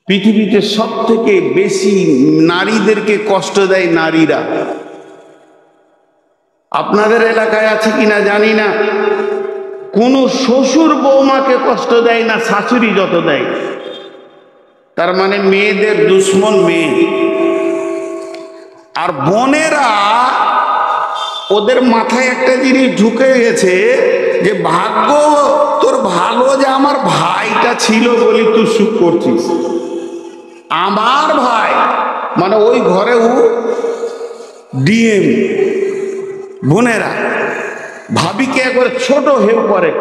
পৃথিবীতে সব থেকে বেশি নারীদেরকে কষ্ট দেয় নারীরা। আপনাদের এলাকায় আছে কিনা জানি না, কোন শ্বশুর বৌমাকে কষ্ট দেয় না শাশুড়ি যত দেয়। তার মানে মেয়েদের দুশ্মন মেয়ে। আর বোনেরা, ওদের মাথায় একটা জিনিস ঢুকে গেছে যে ভাগ্য তোর ভালো যে আমার ভাইটা ছিল বলি তুই সুখ করছিস। আমার ভাই মানে ওই ঘরেও ডিএম। বোনেরা ভাবিকে একবার ছোট হেউ করে,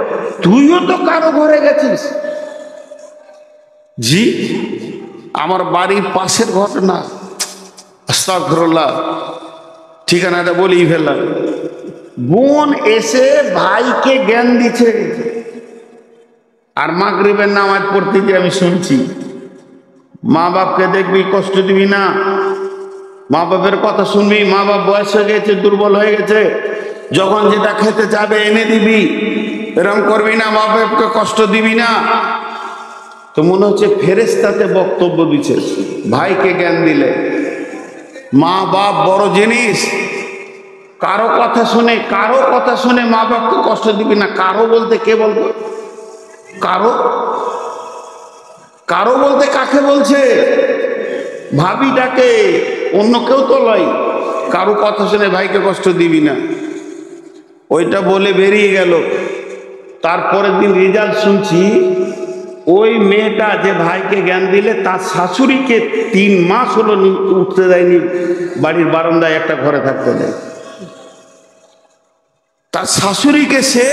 তুইও তো কারো ঘরে গেছিস। জি, আমার বাড়ির পাশের ঘটনা, আস্তাগফিরুল্লাহ, ঠিকানাটা বলেই ফেললাম। বোন এসে ভাইকে জ্ঞান দিচ্ছে, আর মাগরিবের নামাজ পড়তে গিয়ে আমি শুনছি, মা বাপকে দেখবি, কষ্ট দিবি না, মা বাপের কথা শুনবি, মা বাপ বয়স হয়ে গেছে, দুর্বল হয়ে গেছে, যখন যেটা খেতে যাবে এনে দিবি, এরকম করবি না, মা বাপকে কষ্ট দিবি না। তো মনে হচ্ছে ফেরেশতাতে বক্তব্য দিচ্ছে, ভাইকে জ্ঞান দিলে। মা বাপ বড় জিনিস, কারো কথা শুনে মা বাপকে কষ্ট দিবি না। কারো বলতে কে বলবো? কারো বলতে কাকে বলছে? ভাবিটাকে, অন্য কেউ তো লয়। কারো কথা শুনে ভাইকে কষ্ট দিবি না, ওইটা বলে বেরিয়ে গেল। তারপরের দিন রেজাল্ট শুনছি, ওই মেয়েটা যে ভাইকে জ্ঞান দিলে তার শাশুড়িকে 3 মাস হলো উঠতে দেয়নি, বাড়ির বারান্দায় একটা ঘরে থাকতে দেয়। তার শাশুড়িকে সে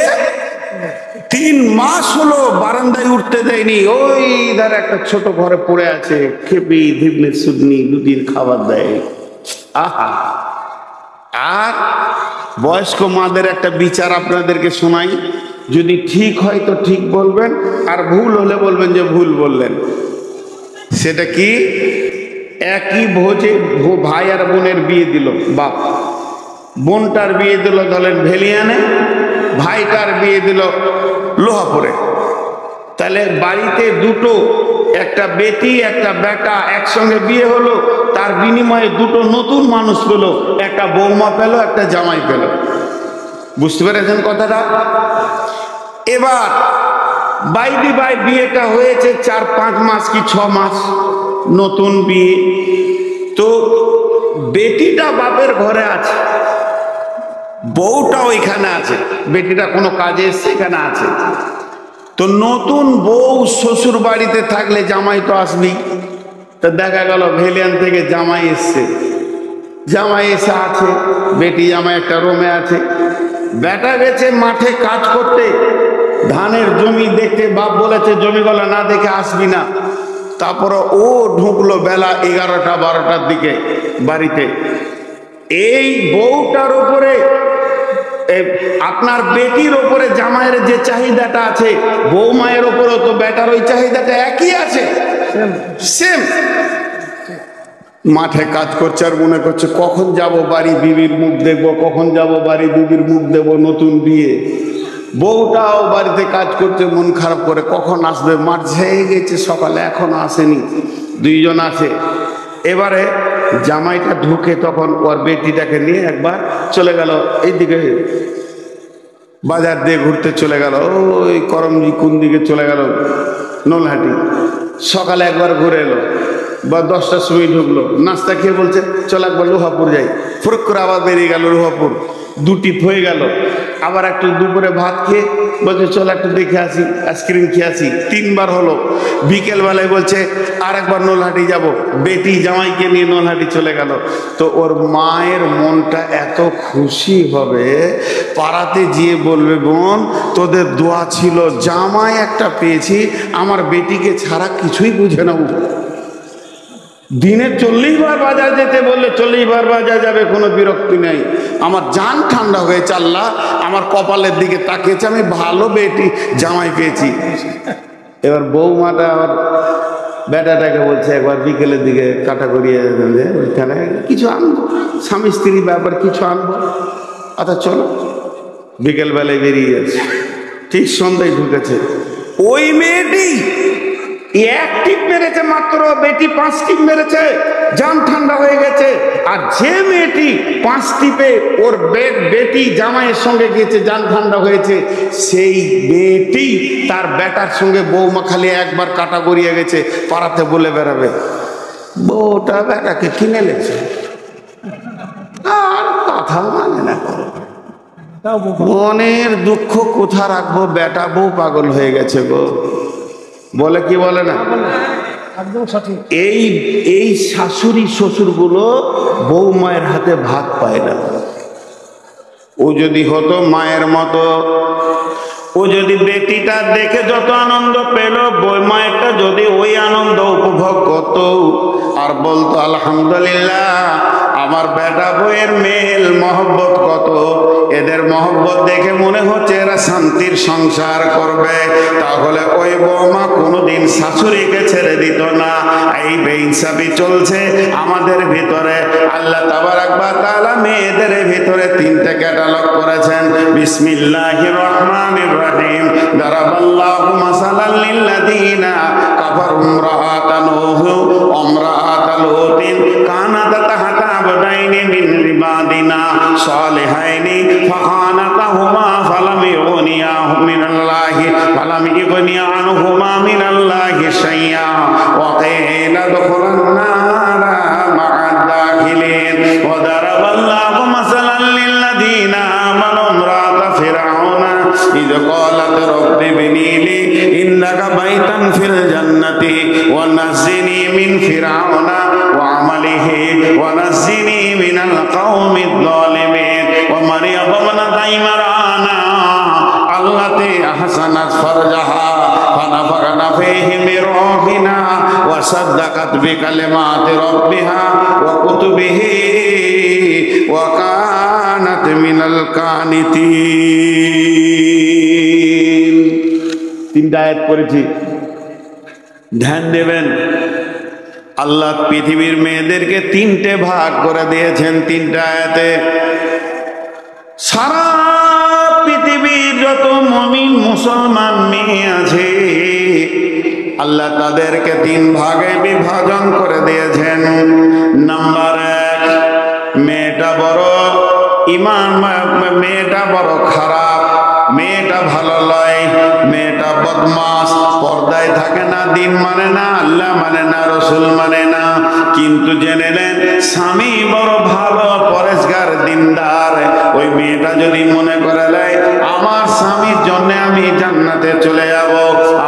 3 মাস হলো বারান্দায় উঠতে দেয়নি, ওই ধারে একটা ছোট ঘরে পড়ে আছে, খেপি ধিবনে সুদনি দুদিন খাবার দেয়। আহা! আর বয়স্ক মাদের একটা বিচার আপনাদেরকে শোনাই, যদি ঠিক হয় তো ঠিক বলবেন, আর ভুল হলে বলবেন যে ভুল বললেন। সেটা কি? একই ভোজে ভাই আর বোনের বিয়ে দিল বাপ, বোনটার বিয়ে দিল ধরেন ভেলিয়ানে, ভাইটার বিয়ে দিল লোহাপুরে। তাহলে বাড়িতে দুটো, একটা বেটি একটা বেটা একসঙ্গে বিয়ে হলো, তার বিনিময়ে দুটো নতুন মানুষ পেল, একটা বৌমা পেল, একটা জামাই পেল। বুঝতে পেরেছেন কথাটা? এবার বাইদি বাই বিয়েটা হয়েছে 4-5 মাস কি 6 মাস, নতুন বিয়ে। তো বেটিটা বাপের ঘরে আছে, বউটা ওইখানে আছে, বেটিটা কোনো কাজে এসছে এখানে আছে। তো নতুন বউ শ্বশুর বাড়িতে থাকলে জামাই তো আসবেই। তো দেখা গেল ভেলিয়ান থেকে জামাই এসছে, জামাই এসে আছে, বেটি জামাই একটা রুমে আছে। বেটা গেছে মাঠে কাজ করতে, ধানের জমি দেখতে, বাপ বলেছে জমিগুলো না দেখে আসবি না। তারপরে ও ঢুকলো বেলা 11টা-12টার দিকে বাড়িতে। এই বউটার উপরে, আপনার বেটির ওপরে জামাইয়ের যে চাহিদাটা আছে, বৌমায়ের ওপরেও তো বেটার ওই চাহিদাটা একই আছে, সেম। মাঠে কাজ করছে আর মনে করছে কখন যাব বাড়ি বিবির মুখ দেখবো, কখন যাব বাড়ি বিবির মুখ দেবো, নতুন বিয়ে। বউটাও বাড়িতে কাজ করছে মন খারাপ করে, কখন আসবে, মাঠ ঝেয়ে গেছে সকালে এখনো আসেনি, 2 জন আছে। এবারে জামাইটা ঢুকে তখন ওর বেটিটাকে নিয়ে একবার চলে গেল এইদিকে, বাজার দিয়ে ঘুরতে চলে গেল, ওই করমজি কোন দিকে চলে গেল, নলহাটি। সকালে একবার ঘুরে এলো, বা 10টার সময় ঢুকলো, নাস্তা খেয়ে বলছে চল একবার লোহাপুর যাই। ফুরুক করে আবার বেরিয়ে গেল লোহাপুর, 2 টিপ হয়ে গেল। আবার একটু দুপুরে ভাত খেয়ে বলছে চল একটু দেখে আসি, আইসক্রিম খেয়ে আসি। 3 বার হলো। বিকেলবেলায় বলছে আর একবার নলহাটি যাব, বেটি জামাইকে নিয়ে নলহাটি চলে গেল। তো ওর মায়ের মনটা এত খুশি হবে, পাড়াতে গিয়ে বলবে বোন তোদের দোয়া ছিল, জামাই একটা পেয়েছি, আমার বেটিকে ছাড়া কিছুই বুঝে না। দিনে 40 বার বাজার যেতে বললে 40 বার বাজার যাবে, কোনো বিরক্তি নেই। আমার জান ঠান্ডা হয়েছে, আল্লাহ আমার কপালের দিকে তাকিয়েছে, আমি ভালো বেটি জামাই পেয়েছি। এবার বৌমাটা আবার বেটাটাকে বলছে একবার বিকেলের দিকে কাটা করিয়ে ওইখানে কিছু আনবো, স্বামী স্ত্রী ব্যাপার কিছু আনবো, আচ্ছা চলো। বিকেলবেলায় বেরিয়ে গেছে, ঠিক সন্ধ্যায় ঢুকেছে। ওই মেয়েটি এক টিপ মেরেছে মাত্র, বেটি 5 টিপ মেরেছে, জান ঠান্ডা হয়ে গেছে। আর যে মেয়েটি 5 টিপে ওর বেটি জামাইয়ের সঙ্গে গিয়েছে, জান ঠান্ডা হয়েছে, সেই মেয়েটি তার বেটার সঙ্গে বৌমা খালি একবার কাটা গড়িয়ে গেছে, পাড়াতে বলে বেড়াবে বউটা বেটাকে কিনে লেছে, আর কথা মানে না। মনের দুঃখ কোথা রাখবো, বেটা বউ পাগল হয়ে গেছে গো, বলে কি বলে না? এই শাশুড়ি শ্বশুর গুলো বউ মায়ের হাতে ভাত পায় না। ও যদি হতো মায়ের মতো, ও যদি বেটিটা দেখে যত আনন্দ পেল, বই মায়েরটা যদি ওই আনন্দ উপভোগ করত আর বলতো আলহামদুলিল্লাহ আমার বেটা বইয়ের মেল মহব্বত কত, এদের মহব্বত দেখে মনে হচ্ছে এরা শান্তির সংসার করবে, তাহলে ওই বৌমা কোনোদিন শাশুড়িকে ছেড়ে দিত না। এই বেইনসাফি চলছে আমাদের ভিতরে। আল্লাহ তাবারাক ওয়া তাআলা মেয়েদের ভিতরে 3টে ক্যাটালগ করেছেন। বিসমিল্লাহির রহমানির রহিম। দারাবাল্লাহু মাসালাল লিল্লাযিনা কাফারু ইমরাআতান নূহ ওয়া ইমরাআতাল লূতিন কানাতা তাহতা আবদাইনি মিন ইবাদিনা সালিহাইনি ফাখানাতাহুমা ফালাম ইউগনিয়া আনহুমা মিনাল্লাহি শাইআ ওয়া কিলা দুখুলান নারা মা'আদ দাখিলিন। ওয়া দারাবাল্লাহু মাসালাল লিল্লাযিনা আমানু ইমরাআতা ফিরআউনা ইয ক্বালাত রাব্বি ইবনি লি ইন্নাকা বাইতান ফিল জান্নাতি ওয়া নাজ্জিনি মিন ফিরআউনা ওয়া আমালিহি ওয়া নাজ্জিনি মিনাল কওমিদ যালিমিন। ওয়া মারইয়াম ইবনাতা ইমরানা আল্লাতী আহসানাত ফারজাহা ফানাফাখনা ফীহি মির রূহিনা ওয়া সাদ্দাকাত বিকালিমাতি রাব্বিহা ওয়া কুতুবিহি ওয়া কানাত মিনাল কানিতিন। 3টা আয়াত পড়েছি, ধ্যান দেবেন। আল্লাহ পৃথিবীর মেয়েদেরকে 3টে ভাগ করে দিয়েছেন 3টা আয়াতে। সারা পৃথিবীর যত মুমিন মুসলমান মেয়ে আছে আল্লাহ তাদেরকে 3 ভাগে বিভাজন করে দিয়েছেন। নাম্বার 1, মেয়েটা বড় ঈমান, মেয়েটা বড় খারাপ, মেয়েটা ভালো লয়, মেয়েটা বদমাস, পর্দায় থাকে না, দিন মানে না, আল্লাহ মানে না, রসুল মানে না। কিন্তু জেনে নেন স্বামী বড় ভালো পরেশগার দিনদার, ওই মেয়েটা যদি মনে করে লাই আমার স্বামীর জন্য আমি জান্নাতে চলে যাব,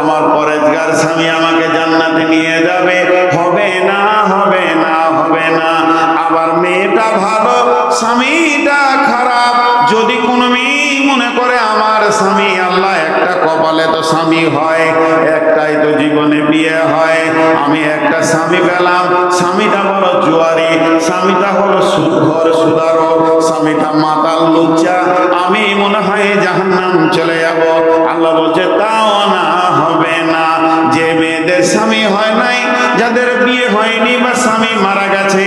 আমার পরেশগার স্বামী আমাকে জান্নাতে নিয়ে যাবে, হবে না, হবে না, হবে না। আবার মেয়েটা ভালো স্বামীটা খারাপ, যদি কোনো মেয়ে মনে করে আমার স্বামী, আল্লাহ একটা কপালে তো স্বামী হয়, একটাই তো জীবনে বিয়ে হয়, আমি একটা স্বামী পেলাম, স্বামীটা বড় জুয়ারি, স্বামীটা হলো সুদখোর সুদারো, স্বামীটা মাতাল লুচ্চা, আমি মনে হয় জাহান্নাম চলে যাব। আল্লাহ বলছে তাও না, হবে না। যে মেয়েদের স্বামী হয় নাই, যাদের বিয়ে হয়নি বা স্বামী মারা গেছে,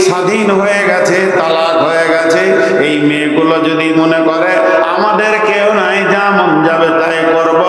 স্বাধীন হয়ে গেছে, তালাক হয়ে গেছে, এই মেয়েগুলো যদি মনে করে আমাদের কেউ নাই, যা মন যাবে তাই করব,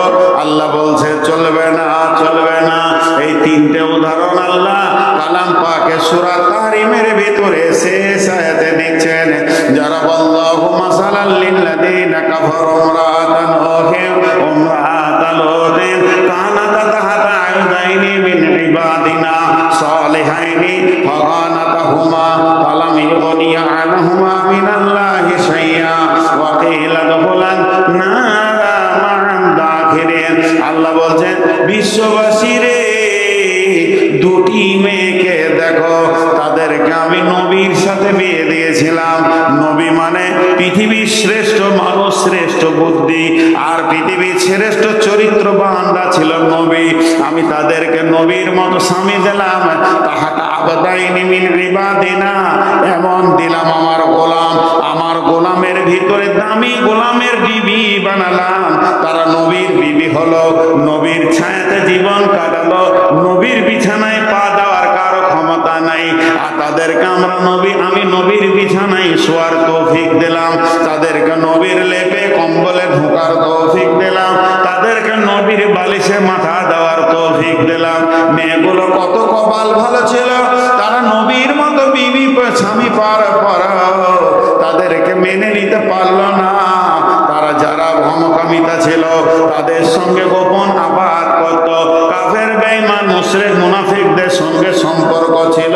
আল্লাহ বলছে চলবে না, চলবে না। এই 3টে উদাহরণ আল্লাহ কালাম পাকে সূরা তাহরিমের ভিতরে শেষ আয়াতে দিচ্ছেন। যারা আল্লাহু মাসালাল লিল্লাযিনা কাফারু ইমরাআতান নূহ ওয়া ইমরাআতাল লূতিন কানাতা তাহতা আবদাইনি মিন ইবাদিনা সালিহাইনি ফাখানাতাহুমা ফালাম ইউগনিয়া আনহুমা মিনাল্লাহি শাইআ ওয়া কিলা দুখুলান নারা মা'আদ দাখিলিন। আল্লাহ বলছেন বিশ্ববাসী রে, 2টি মেয়েকে দেখো, তাদেরকে আমি নবীর সাথে বিয়ে দিয়েছিলাম। নবী মানে পৃথিবীর শ্রেষ্ঠ মানুষ, শ্রেষ্ঠ বুদ্ধি আর পৃথিবীর শ্রেষ্ঠ চরিত্রবানরা ছিল নবী। আমি তাদেরকে নবীর মতো স্বামী দিলাম। তাহাটা আবদাইনি মিন ইবাদিনা, এমন দিলাম আমার গোলাম, আমার গোলামের ভিতরে দামি গোলামের বিবি বানালাম। তারা নবীর বিবি হলো, নবীর ছায়াতে জীবন কাটালো, নবীর বিছানায় পা দেওয়ার কারো ক্ষমতা নাই। আর তাদেরকে আমি নবীর বিছানায় শোয়ার তৌফিক দিলাম, তাদেরকে নবীর লেপে কম্বলে ঢোকার তৌফিক দিলাম, তাদেরকে নবী নবীর বালিশে মাথা দেওয়ার তৌফিক দিলাম। মেয়েগুলো কত কপাল ভালো ছিল, তারা নবীর মতো বিবি স্বামী পাওয়ার পর তাদেরকে মেনে নিতে পারলো না। তারা যারা ভমকামিতা ছিল তাদের সঙ্গে গোপন আবাদ করত, কাফের বেঈমান মুশরিক মুনাফিকদের সঙ্গে সম্পর্ক ছিল।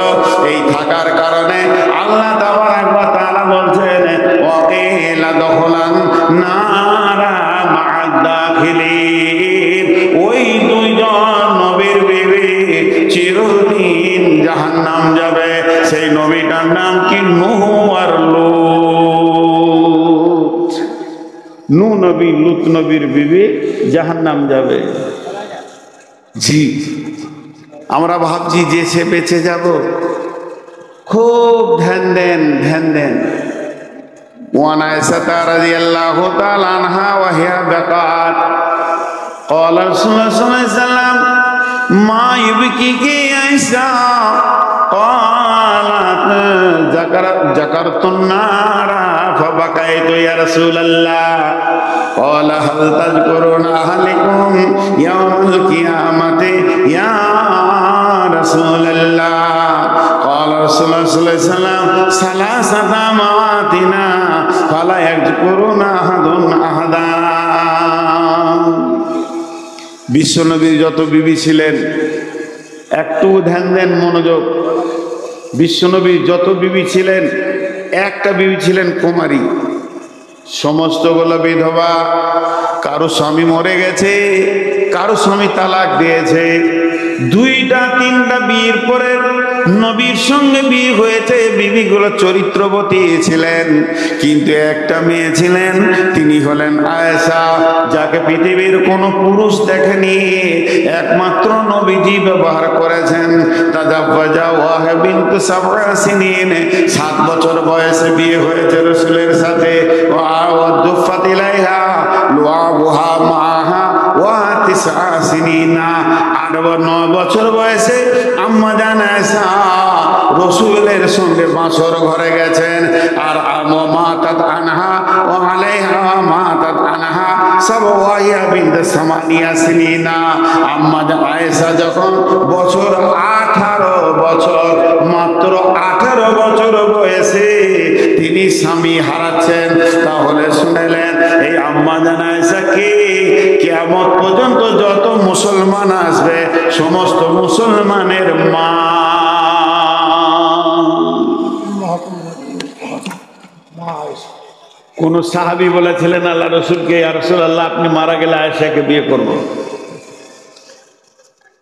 এই থাকার কারণে আল্লাহ তাবারাক ওয়া তাআলা বলছেন ওয়াকিলা দখলান নারা মা'আদ দাখিলিন, ওই দুইজন নবীর বিবি চিরদিন জাহান্নাম যাবে। সেই নবীটার নাম কি? নূহ আর লূত। নূহ নবী লূত নবীর বিবি জাহান্নাম যাবে। জি, আমরা ভাবছি যে সে বেঁচে যাব, খুব ধ্যান দেন, ধ্যান দেন। وعن عائشة رضي الله تعالى عنها وهي بقات قال رسول الله صلى الله عليه وسلم ما يبكيك يا عائشة قالت ذكرت النار فبكيت يا رسول الله قال هل تذكرون أهلكم يوم القيامة يا رسول الله قال رسول الله صلى الله عليه وسلم ثلاثة مواتنا فلا يذكرون أحد أحدا। বিশ্বনবীর যত বিবি ছিলেন, একটু ধ্যান দেন, মনোযোগ। বিশ্বনবীর যত বিবি ছিলেন, একটা বিবি ছিলেন কুমারী, সমস্তগুলো বিধবা। কারো স্বামী মরে গেছে, কারো স্বামী তালাক দিয়েছে। দুইটা তিনটা বিয়ের পরে নবীর সঙ্গে বিয়ে হয়েছে, বিবিগুলো চরিত্রবতী ছিলেন, কিন্তু একটা মেয়ে ছিলেন, তিনি হলেন আয়েশা, যাকে পৃথিবীর কোনো পুরুষ দেখেনি, একমাত্র নবীজি ব্যবহার করেছেন। তাজাওয়াজা ওয়াহা বিনতু সাবআ সিনিন, 7 বছর বয়সে বিয়ে হয়েছে রাসূলের সাথে। ওয়া দুফাত ইলাইহা লুআবুহা মাহা ওয়া 9 সিনিনা, 8-9 বছর বয়সে আম্মা জান আয়েশা রাসূলের সঙ্গে বাসর ঘরে গেছেন। আর মাতাত আনহা ওয়া আলাইহা মাতাত আনহা সাবওয়াইয়া বিনতে সামানিয়া সিনিনা। আম্মা জান আয়েশা যখন বছর 18 বছর, মাত্র 18 বছর বয়সে তিনি স্বামী হারাচ্ছেন। তাহলে শুনেলেন এই আম্মা জান আয়েশা কে? কিয়ামত পর্যন্ত যত মুসলমান আসবে সমস্ত মুসলমানের মা। কোন সাহাবী বলেছিলেন আল্লাহ রসুলকে, ইয়া রাসূলুল্লাহ আপনি মারা গেলে আয়েশাকে বিয়ে করব।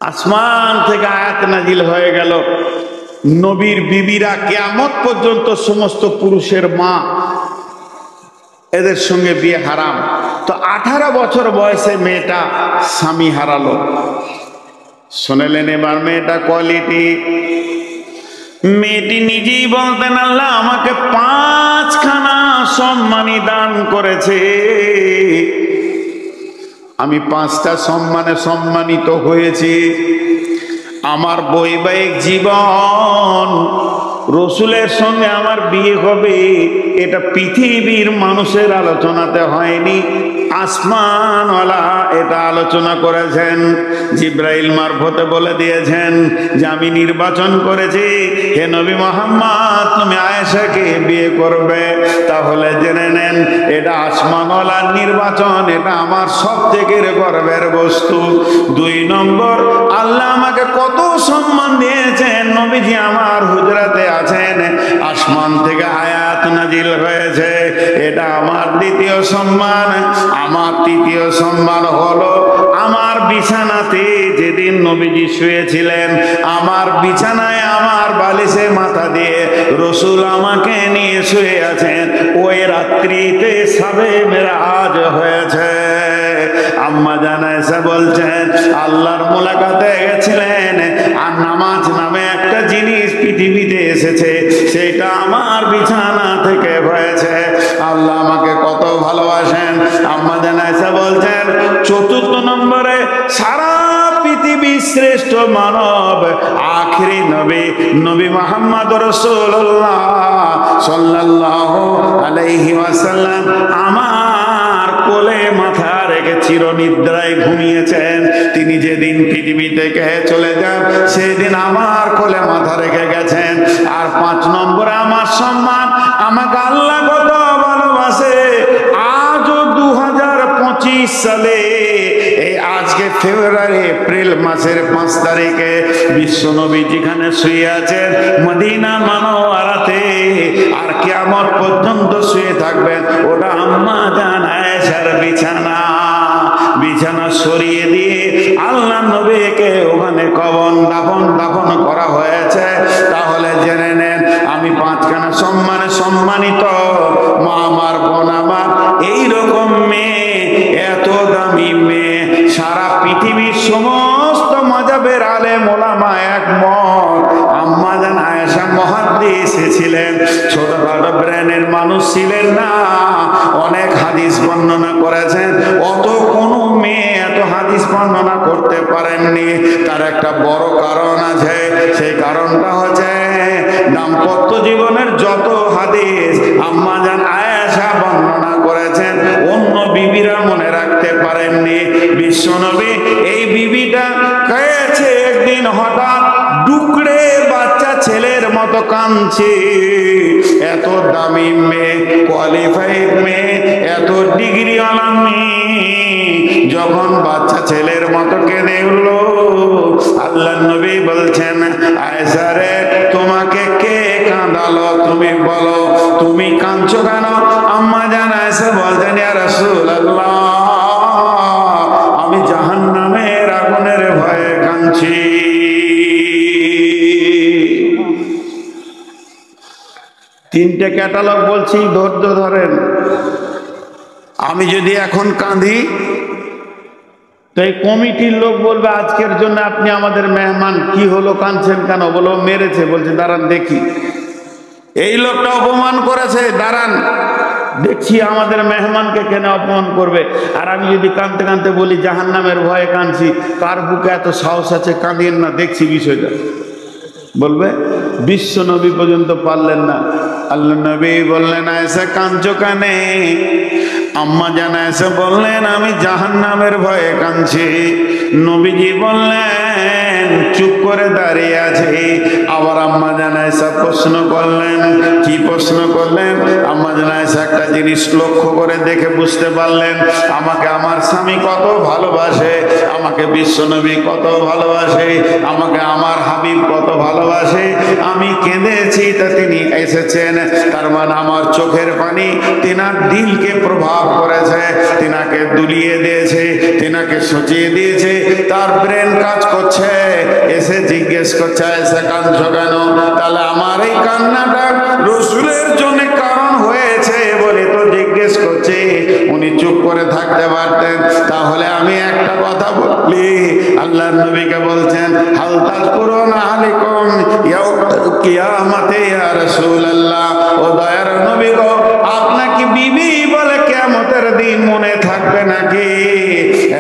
আসমান থেকে আয়াত নাজিল হয়ে গেল, নবীর বিবিরা কিয়ামত পর্যন্ত সমস্ত পুরুষের মা, এদের সঙ্গে বিয়ে হারাম। তো 18 বছর বয়সে মেয়েটা স্বামী হারালো। শুনেলেন এবার মেয়েটা কোয়ালিটি। মেয়েটি নিজেই বলতেন আল্লাহ আমাকে 5খানা সম্মানী দান করেছে, আমি 5টা সম্মানে সম্মানিত হয়েছি। আমার বৈবাহিক জীবন, রসুলের সঙ্গে আমার বিয়ে হবে, এটা পৃথিবীর মানুষের আলোচনাতে হয়নি, আসমানওয়ালা এটা আলোচনা করেছেন। জিব্রাইল মারফতে বলে দিয়েছেন যে আমি নির্বাচন করেছি, হে নবী মুহাম্মদ তুমি আয়েশাকে বিয়ে করবে। তাহলে জেনে নেন এটা আসমানওয়ালার নির্বাচন, এটা আমার সবথেকে গর্বের বস্তু। 2 নম্বর, আল্লাহ আমাকে কত সম্মান দিয়েছেন। নবীজি আমার হুজরাতে আছেন, আসমান থেকে আয়াত নাজিল হয়েছে, এটা আমার 2য় সম্মান। আমার 3য় সম্মান হলো আমার বিছানাতে যেদিন নবীজি শুয়েছিলেন, আমার বিছানায় আমার বালিশে মাথা দিয়ে রসুল আমাকে নিয়ে শুয়ে আছেন, ওই রাত্রিতে সাবে মেরাজ হয়েছে। আম্মা জান আয়েশা বলছেন আল্লাহর মুলাকাতে গেছিলেন, আর নামাজ নামে একটা জিনিস পৃথিবীতে এসেছে, সেটা আমার বিছানা থেকে হয়েছে। আল্লাহ আমাকে কত ভালোবাসেন। আম্মা জান আয়েশা বলছেন 4র্থ নম্বরে, সারা পৃথিবীর শ্রেষ্ঠ মানব আখিরি নবী নবী মুহাম্মদ রাসূলুল্লাহ সাল্লাল্লাহু আলাইহি ওয়াসাল্লাম আমার কোলে মাথা রেখে চিরনিদ্রায় ঘুমিয়েছেন। তিনি যেদিন পৃথিবী থেকে চলে যান সেদিন আমার কোলে মাথা রেখে গেছেন। আর 5 নম্বরে আমার সম্মান, আমাকে আল্লাহ কত ভালোবাসে। আজও 2025 সালে এই আজকে ফেব্রুয়ারি এপ্রিল মাসের 5 তারিখে বিশ্বনবী যেখানে শুয়ে আছেন মদিনা মানওয়ারাতে, আর কিয়ামত পর্যন্ত শুয়ে থাকবেন, ওটা আম্মা জান আয়েশার বিছানা। বিছানা সরিয়ে দিয়ে আল্লাহ নবীকে ওখানে কবর দাফন করা হয়েছে। তাহলে জেনে নেন আমি 5খানা সম্মানে সম্মানিত। মা আমার, বোন আমার, এইরকম মেয়ে, এত দামি মেয়ে, সারা পৃথিবীর সমস্ত মাযহাবের আলেম ওলামা একমত। আম্মা জান আয়েশা মুহাদ্দিস ছিলেন, ছোটখাটো ব্রেনের মানুষ ছিলেন না, অনেক হাদিস বর্ণনা করেছেন। অত কোনো মেয়ে এত হাদিস বর্ণনা করতে পারেননি। তার একটা বড় কারণ আছে, সেই কারণটা হচ্ছে দাম্পত্য জীবনের যত হাদিস আম্মা জান আয়েশা বর্ণনা করেছেন অন্য বিবিরা মনে রাখতে পারেননি। বিশ্বনবী এই বিবিটা কেছে একদিন হঠাৎ ডুকরে বাচ্চা ছেলের মতো কাঁদছে। এত দামি মেয়ে, কোয়ালিফাইড মেয়ে, এত ডিগ্রিওয়ালা মেয়ে যখন বাচ্চা ছেলের মতো কেঁদে উঠল, আল্লাহ নবী বলছেন আয়েশা রে, তোমাকে কে কাঁদালো? তুমি বলো, তুমি কাঁদছো কেন? আম্মা জান আয়েশা বলছেন ইয়া রাসূলুল্লাহ, আমি জাহান্নামের আগুনের ভয়ে কাঁদছি। তিনটে ক্যাটালগ বলছি, ধৈর্য ধরেন। আমি যদি এখন কাঁদি তো এই কমিটির লোক বলবে আজকের জন্য আপনি আমাদের মেহমান, কি হলো কাঁদছেন কেন? বলো মেরেছে। বলছে দাঁড়ান দেখি, এই লোকটা অপমান করেছে, দাঁড়ান দেখছি আমাদের মেহমানকে কেন অপমান করবে। আর আমি যদি কাঁদতে কাঁদতে বলি জাহান্নামের ভয়ে কাঁদছি, কার বুকে এত সাহস আছে? কাঁদিয়েন না, দেখছি বিষয়টা। বলবে বিশ্ব নবী পর্যন্ত পারলেন না। আল্লাহ নবী বললেন আয়েশা কাঁদছো কানে? আম্মা জান আয়েশা বললেন আমি জাহান্নামের ভয়ে কাঁদছি। নবীজি বললেন চুপ করে দাঁড়িয়ে আছে। আবার আম্মা জান আয়েশা প্রশ্ন করলেন। কি প্রশ্ন করলেন? আম্মা জান আয়েশা একটা জিনিস লক্ষ্য করে দেখে বুঝতে পারলেন আমাকে আমার স্বামী কত ভালোবাসে, আমাকে বিশ্বনবী কত ভালোবাসে, আমাকে আমার হাবিব কত ভালোবাসে। আমি কেঁদেছি তা তিনি এসেছেন, তার মানে আমার চোখের পানি তিনার দিলকে প্রভাব করেছে, তিনাকে দুলিয়ে দিয়েছে, তিনাকে সচিয়ে দিয়েছে, তার ব্রেন কাজ করছে। এসে জিজ্ঞেস করছে এসে কাঁদছো কেন? তাহলে আমার এই কান্নাটা রসুলের জন্য কারণ হয়েছে বলে তো জিজ্ঞেস করছে। উনি চুপ করে থাকতে পারতেন। তাহলে আমি একটা কথা বলি, আল্লাহ নবীকে বলছেন হাল তাযকুরুনা আলাইকুম ইয়াউমাল কিয়ামাতি ইয়া রাসূলুল্লাহ, ও দয়ার নবী গো, আপনার কি বিবি বলে কিয়ামতের দিন মনে থাকবে নাকি?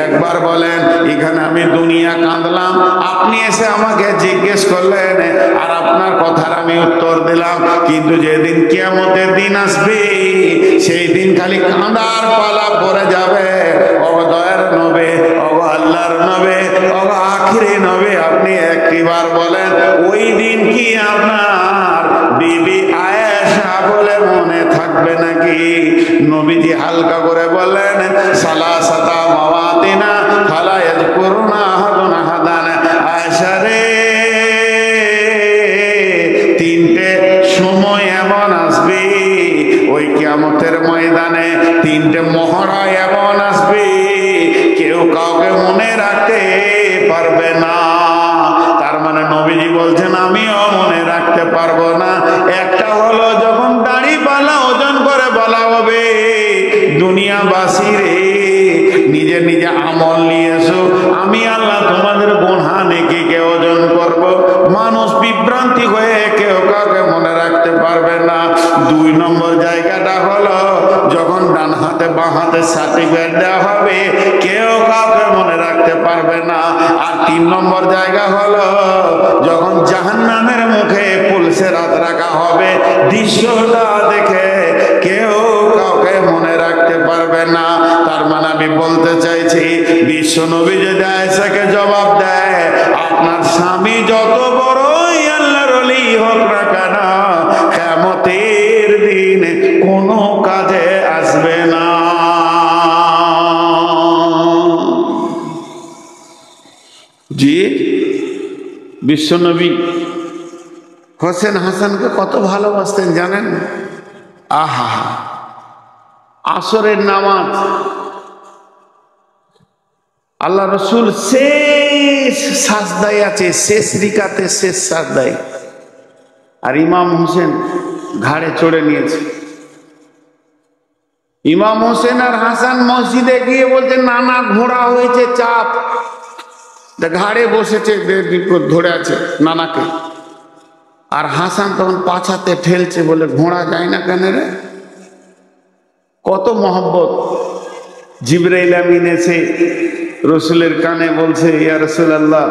একবার বলেন, এখানে আমি দুনিয়া কাঁদলাম, আপনি এসে আমাকে জিজ্ঞেস করলেন আর আপনার কথার আমি উত্তর দিলাম, কিন্তু যেদিন কিয়ামতের দিন আসবে সেই দিন খালি কাঁদার পালা পড়ে যাবে। ও দয়ার নবী, ও আল্লাহর নবী, ও আখিরি নবী, আপনি একটিবার বলেন ওই দিন কি আপনার বিবি আয়েশা বলে মনে থাকবে নাকি? নবীজি হালকা করে বললেন সালাসাতা মাওয়াতিনা ফালা ইয়াযকুরুনা আহাদুন আহাদান। আয়েশা রে, তিনটে সময় এমন আসবে ওই কিয়ামতের ময়দানে, তিনটে মহড়া এমন আসবে কেউ কাউকে মনে রাখতে পারবে না। তার মানে নবীজি বলছেন আমিও মনে রাখতে পারবো না। একটা হলো যখন দাড়ি পালা ওজন করে বলা হবে দুনিয়াবাসী রে, নিজে নিজে আমল নিয়ে এসো, আমি আল্লাহ তোমাদের গুনাহ নেকিকে ওজন করব। মানুষ বিভ্রান্তি হয়ে কেউ কাউকে মনে রাখতে পারবে না। 2 নম্বর জায়গাটা হলো যখন ডান হাতে বাঁ হাতে সার্টিফিকেট দেওয়া হবে, কেউ কাউকে মনে রাখতে পারবে না। আর 3 নম্বর জায়গা হলো যখন জাহান্নামের মুখে পুলসে রাত রাখা হবে, দৃশ্যটা দেখে কেউ কাউকে মনে রাখতে পারবে না। তার মানে আমি বলতে চাইছি বিশ্ব নবী যদি আয়েশাকে জবাব দেয় আপনার স্বামী যত বড়ই আল্লাহর ওলি হোক না কেন কিয়ামতের দিন কোনো কাজে আসবে না। জি, বিশ্ব নবী হোসেন হাসানকে কত ভালোবাসতেন জানেন? আহা, আসরের নামাজ আল্লাহ রসুল শেষ সাজদায় আছে, শেষ রিকাতে শেষ সাজদায়, আর ইমাম হোসেন ঘাড়ে চড়ে নিয়েছে। ইমাম হোসেন আর হাসান মসজিদে গিয়ে বলছে নানা ঘোড়া হয়েছে চাপ, ঘাড়ে বসেছে ধরে আছে নানাকে, আর হাসান তখন পাছাতে ঠেলছে, বলে ঘোড়া যায় না কেন রে? কত মহব্বত। জিবরাইল আমিন এসে রসুলের কানে বলছে ইয়া রাসূলুল্লাহ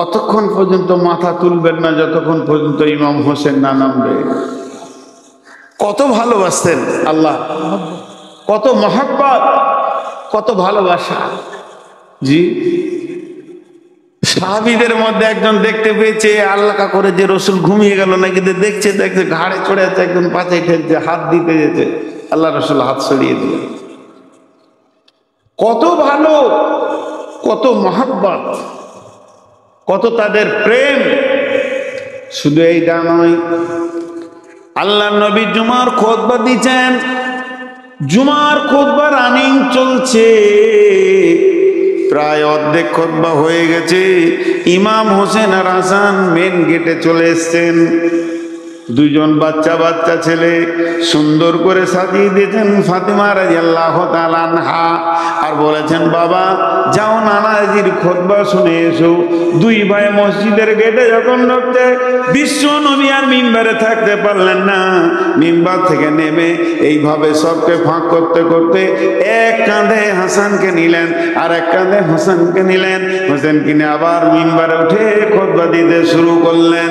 অতক্ষণ পর্যন্ত মাথা তুলবেন না যতক্ষণ পর্যন্ত ইমাম হোসেন না নামবে। কত ভালোবাসতেন আল্লাহ, কত মহব্বত, কত ভালোবাসা। জি, সাহাবীদের মধ্যে একজন দেখতে পেয়েছে আল্লাহ করে যে রসুল ঘুমিয়ে গেল নাকি, দেখছে দেখছে ঘাড়ে চড়ে আছে, একজন পাশে ঠেলছে, হাত দিতে যেতে, আল্লাহ রসুল হাত সরিয়ে দিলেন। কত ভালো, কত মহব্বত, কত তাদের প্রেম। শুধু এইটা নয়, আল্লাহ নবী জুমার খুতবা দিচ্ছেন, জুমার খুতবা রানিং চলছে, প্রায় অর্ধেক খুতবা হয়ে গেছে। ইমাম হোসেন আর হাসান মেন গেটে চলে এসছেন। দুইজন বাচ্চা বাচ্চা ছেলে সুন্দর করে সাজিয়ে দিয়েছেন ফাতিমা রাদিয়াল্লাহু তাআলা আনহা, আর বলেছেন বাবা যাও নানাজির খুতবা শুনে এসো। দুই ভাই মসজিদের গেটে যখন ঢুকতে বিশ্ব নবী আর মিম্বারে থাকতে পারলেন না, মিম্বার থেকে নেমে এইভাবে সবকে ফাঁক করতে করতে এক কাঁধে হাসানকে নিলেন আর এক কাঁধে হোসেনকে নিলেন। হোসেনকে নিয়ে আবার মিম্বারে উঠে খুতবা দিতে শুরু করলেন।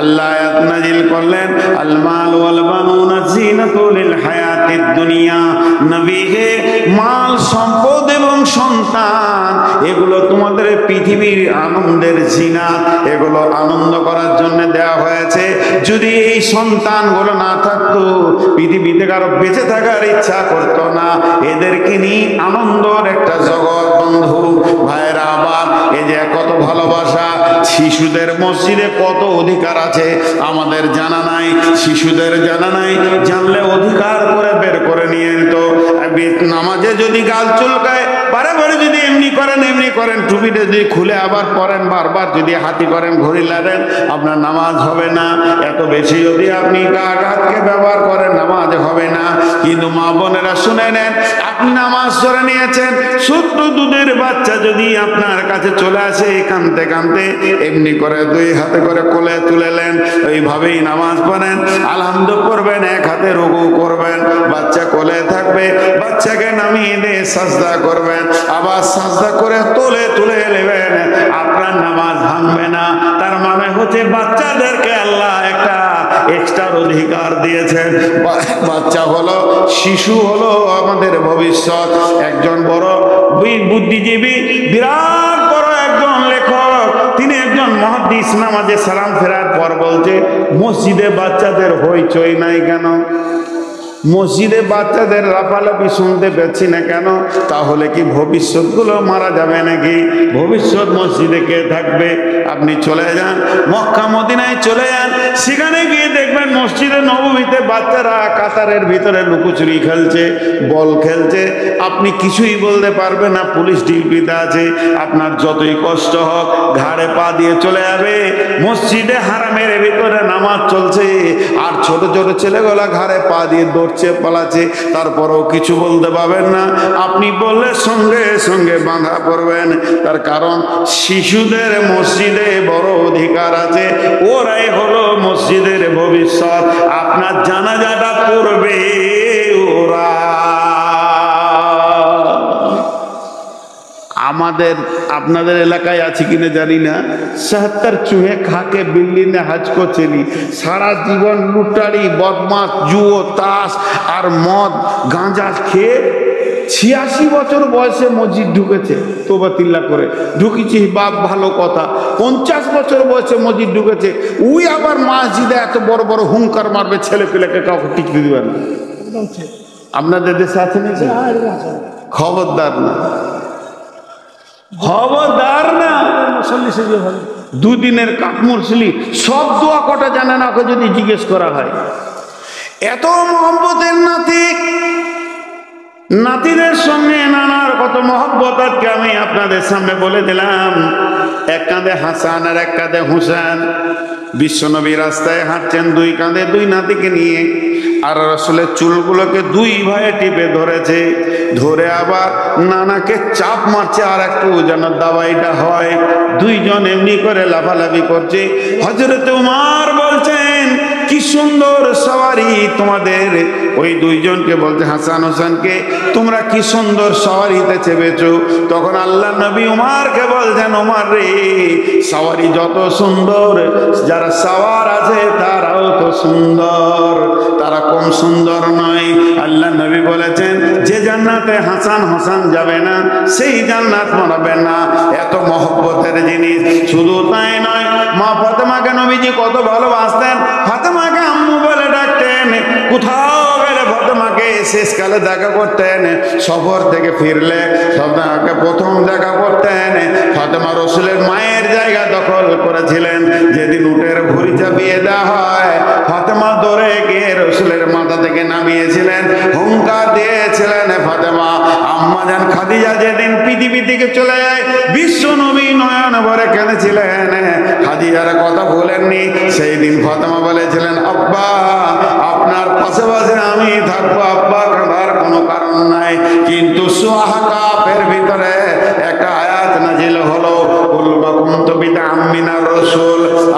আল্লাহ আয়াত নাজিল করলেন আল মাল ওয়াল বানুনা জিনাতুল লিল হায়াতিদ দুনিয়া। নবী হে, মাল সম্পদ এবং সন্তান এগুলো তোমাদের পৃথিবীর আনন্দের জিনাত, এগুলো আনন্দ করার জন্য দেওয়া হয়েছে। যদি এই সন্তানগুলো না থাকতো পৃথিবীতে কারো বেঁচে থাকার ইচ্ছা করতো না। এদেরকে নিয়ে আনন্দর একটা জগৎ। বন্ধু ভাইরা আবার এই যে কত ভালোবাসা। শিশুদের মসজিদে কত অধিকার আছে আমাদের জানা নাই, শিশুদের জানা নাই, জানলে অধিকার করে বের করে নিয়ে নিত। নামাজে যদি গাল চুলকায় বারে বারে যদি এমনি করেন, টুপিটা যদি খুলে আবার পরেন, বারবার যদি হাতি করেন, ঘড়ি লাগান, আপনার নামাজ হবে না। এত বেশি যদি আপনি গাঘাতকে ব্যবহার করেন নামাজ হবে না। কিন্তু মা বোনেরা শুনে নেন, আপনি নামাজ ধরে নিয়েছেন, ছোট্ট দুধের বাচ্চা যদি আপনার কাছে চলে আসে কাঁদতে কাঁদতে, এমনি করে দুই হাতে করে কোলে তুলেলেন, এইভাবেই নামাজ পড়েন, আলহামদু করবেন, এক হাতে রুকু করবেন, বাচ্চা কোলে থাকবে, বাচ্চাকে নামিয়ে দিয়ে সাজদা করবেন, আবার সাজদা করে তুলে নেবেন, আপনার নামাজ ভাঙবে না। তার মানে হচ্ছে বাচ্চাদেরকে আল্লাহ একটা এক্সট্রা অধিকার দিয়েছেন। বাচ্চা হলো, শিশু হলো আমাদের ভবিষ্যৎ। একজন বড় বুদ্ধিজীবী, বিরাট বড় একজন লেখক, তিনি একজন মুহাদ্দিস, নামাজে সালাম ফেরার পর বলছে মসজিদে বাচ্চাদের হইচই নাই কেন, মসজিদে বাচ্চাদের লাফালাফি শুনতে পাচ্ছি না কেন? তাহলে কি ভবিষ্যৎগুলো মারা যাবে নাকি? ভবিষ্যৎ মসজিদে কে থাকবে? আপনি চলে যান মক্কা মদিনায়, চলে যান, সেখানে গিয়ে দেখবেন মসজিদে নববীতে বাচ্চারা কাতারের ভিতরে লুকোচুরি খেলছে, বল খেলছে, আপনি কিছুই বলতে পারবেন না, পুলিশ ডিউটিতে আছে। আপনার যতই কষ্ট হোক ঘাড়ে পা দিয়ে চলে যাবে। মসজিদে হারামের ভিতরে নামাজ চলছে আর ছোট ছোট ছেলেগুলা ঘাড়ে পা দিয়ে দৌড়ছে, পালাচ্ছে, তারপরেও কিছু বলতে পারবেন না। আপনি বললে সঙ্গে সঙ্গে বাঁধা পড়বেন। তার কারণ শিশুদের মসজিদে বড় অধিকার আছে, ওরাই হলো মসজিদের ভবিষ্যৎ। আপনার জানাজাটা পড়বে ওরা। আমাদের আপনাদের এলাকায় আছে কিনা জানি না, ৭৭ চুহে খাকে বিল্ডিনে হাজ করছেনি, সারা জীবন লুটারি, বদমাস, জুয়ো, তাস আর মদ গাঁজা খেয়ে 86 বছর বয়সে মসজিদ ঢুকেছে, তোবা তিল্লা করে ঢুকেছি, বাপ ভালো কথা। 50 বছর বয়সে মসজিদ ঢুকেছে, ওই আবার মসজিদে এত বড় বড় হুঙ্কার মারবে, ছেলে পেলেকে কাউকে টিকতে দিবে না। আপনাদের দেশে আছে না? খবরদার না, খবরদার না। দুদিনের কাকমুরসলি সব দোয়া কটা জানে না, ওকে যদি জিজ্ঞেস করা হয়। এত মহব্বতের নাতি, নাতিদের সঙ্গে নানার কত মহব্বত আজকে আমি আপনাদের সামনে বলে দিলাম। এক কাঁধে হাসান আর এক কাঁধে হুসেন। বিশ্বনবী রাস্তায় হাঁটছেন, দুই কাঁধে দুই নাতিকে নিয়ে, আর রাসূলের চুলগুলোকে দুই ভাইয়ে টিপে ধরেছে, ধরে আবার নানাকে চাপ মারছে আর একটু যেন দাবাইটা হয়। দুইজন এমনি করে লাফালাফি করছে। হযরত উমর বলছেন, কি সুন্দর সওয়ারি তোমাদের। ওই দুইজনকে বলতে হাসান হোসেনকে, তোমরা কি সুন্দর সওয়ারিতে চেপেছো। তখন আল্লাহ নবী উমরকে বলছেন, উমর রে, সওয়ারি যত সুন্দর, যারা সওয়ার আছে তারাও তো সুন্দর, তারা কম সুন্দর নয়। আল্লাহ নবী বলেছেন, যে জান্নাতে হাসান হোসেন যাবে না সেই জান্নাত মানাবে না। এত মহব্বতের জিনিস। শুধু তাই নয়, মা ফাতেমাকে নবীজি কত ভালোবাসতেন, ফাতেমাকে আম্মু বলে ডাকতেন। কোথাও গেলে ফাতেমাকে শেষকালে দেখা করতেন, সফর থেকে ফিরলে ফাতেমাকে প্রথম দেখা করতেন। ফাতেমা রাসূলের মায়ের জায়গা দখল করেছিলেন। যেদিন উটের ভুঁড়ি চাপিয়ে দেওয়া হয়, ফাতেমা দৌড়ে গিয়ে রাসূলের মাথা থেকে নামিয়েছিলেন, হুঙ্কার দিয়েছিলেন। ফাতেমা আম্মা জান খাদিজা যেদিন পৃথিবী থেকে চলে যায়, বিশ্ব নবী নয়ন ভরে কেঁদেছিলেন। খাদিজার কথা বলেননি। সেই দিন ফাতেমা বলেছিলেন, আব্বা আপনার পাশে পাশে আমি থাকবো, আব্বা কাঁদার কোনো কারণ নাই। কিন্তু সূরা কাফের ভিতরে একটা আয়াত নাজিল হলো,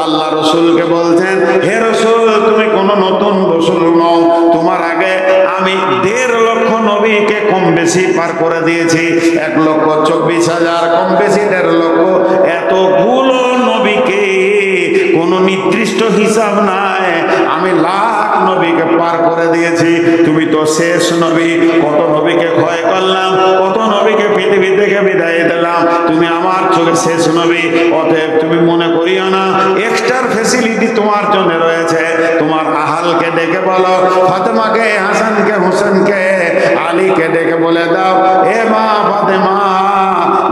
আল্লাহ রসুলকে বলছেন, হে রসুল, তুমি কোন নতুন রসুল নও, তোমার আগে আমি 1.5 লক্ষ নবীকে কম বেশি পার করে দিয়েছি। 1,24,000 কম বেশি 1.5 লক্ষ, এতগুলো নবীকে কোনো নির্দিষ্ট হিসাব নাই, আমি লাখ নবীকে পার করে দিয়েছি। তুমি তো শেষ নবী। কত নবীকে ক্ষয় করলাম, কত নবীকে পৃথিবী থেকে বিদায় দিলাম, তুমি আমার চোখে শেষ নবী। অতএব তুমি মনে করিও না এক্সট্রা ফ্যাসিলিটি তোমার জন্য রয়েছে। তোমার আহালকে ডেকে বলো, ফাতেমাকে, হাসানকে, হোসেনকে, আলীকে ডেকে বলে দাও, এ মা ফাতেমা,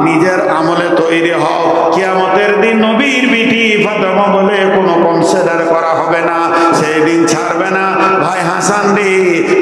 নিজের আমলে তৈরি হও। কিয়ামতের দিন নবীর বিটি ফাতেমা বলে কোনো কনসিডার করা হবে না, সেই দিন ছাড়বে না। ভাই হাসান রে,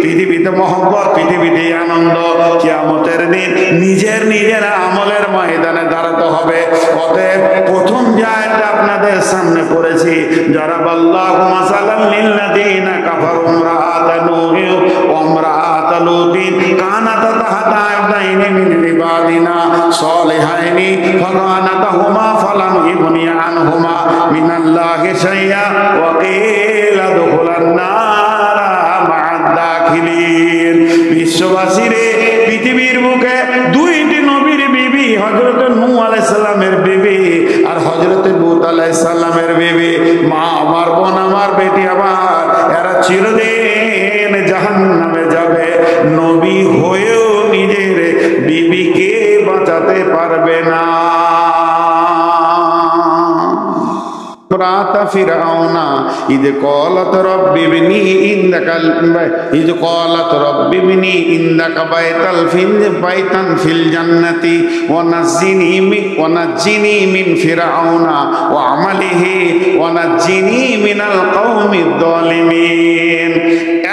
পৃথিবীতে মহব্বত, পৃথিবীতে আনন্দ। কিয়ামতের দিন নিজের আমলের ময়দানে দাঁড়াতে হবে। অতএব প্রথম যে আয়াতটা আপনাদের সামনে পড়েছি, যারা আল্লাহু মাসালাম লিল্লাযিনা কাফারু ইমরাআতা নূহি ওয়া ইমরাআতা লূতিন কানাতা তাহতা আবদাইনি মিন ইবাদিনা সালিহাইনি ফাকানাতাহুমা ফালাম ইগনিয়া আনহুমা মিনাল্লাহি শাইআ ওয়া কিলা দুখুলান নারা মা'আদ দাখিলিন। বিশ্ববাসীরে, পৃথিবীর বুকে দুইটি নবীর বিবি, হযরত নূহ আলাইহিস সালামের বিবি আর হযরত লূত আলাইহিস সালামের বিবি, মা আমার, বোন আমার, বেটি আমার, এরা চিরদিন জাহান্নামে যাবে। নবী হয়েও নিজের বিবিকে বাঁচাতে পারবে না। ফিরাউনা ইদ ক্বালাত রাব্বি বিনি ইন্দাকাল ইদ ক্বালাত রাব্বি বিনি ইন্দাকা বাইতান ফিল জান্নাতি ওয়া নাজ্জিনি মিন ফিরাউনা ওয়া আমালিহি ওয়া নাজ্জিনি মিনাল কওমিদ যালিমিন।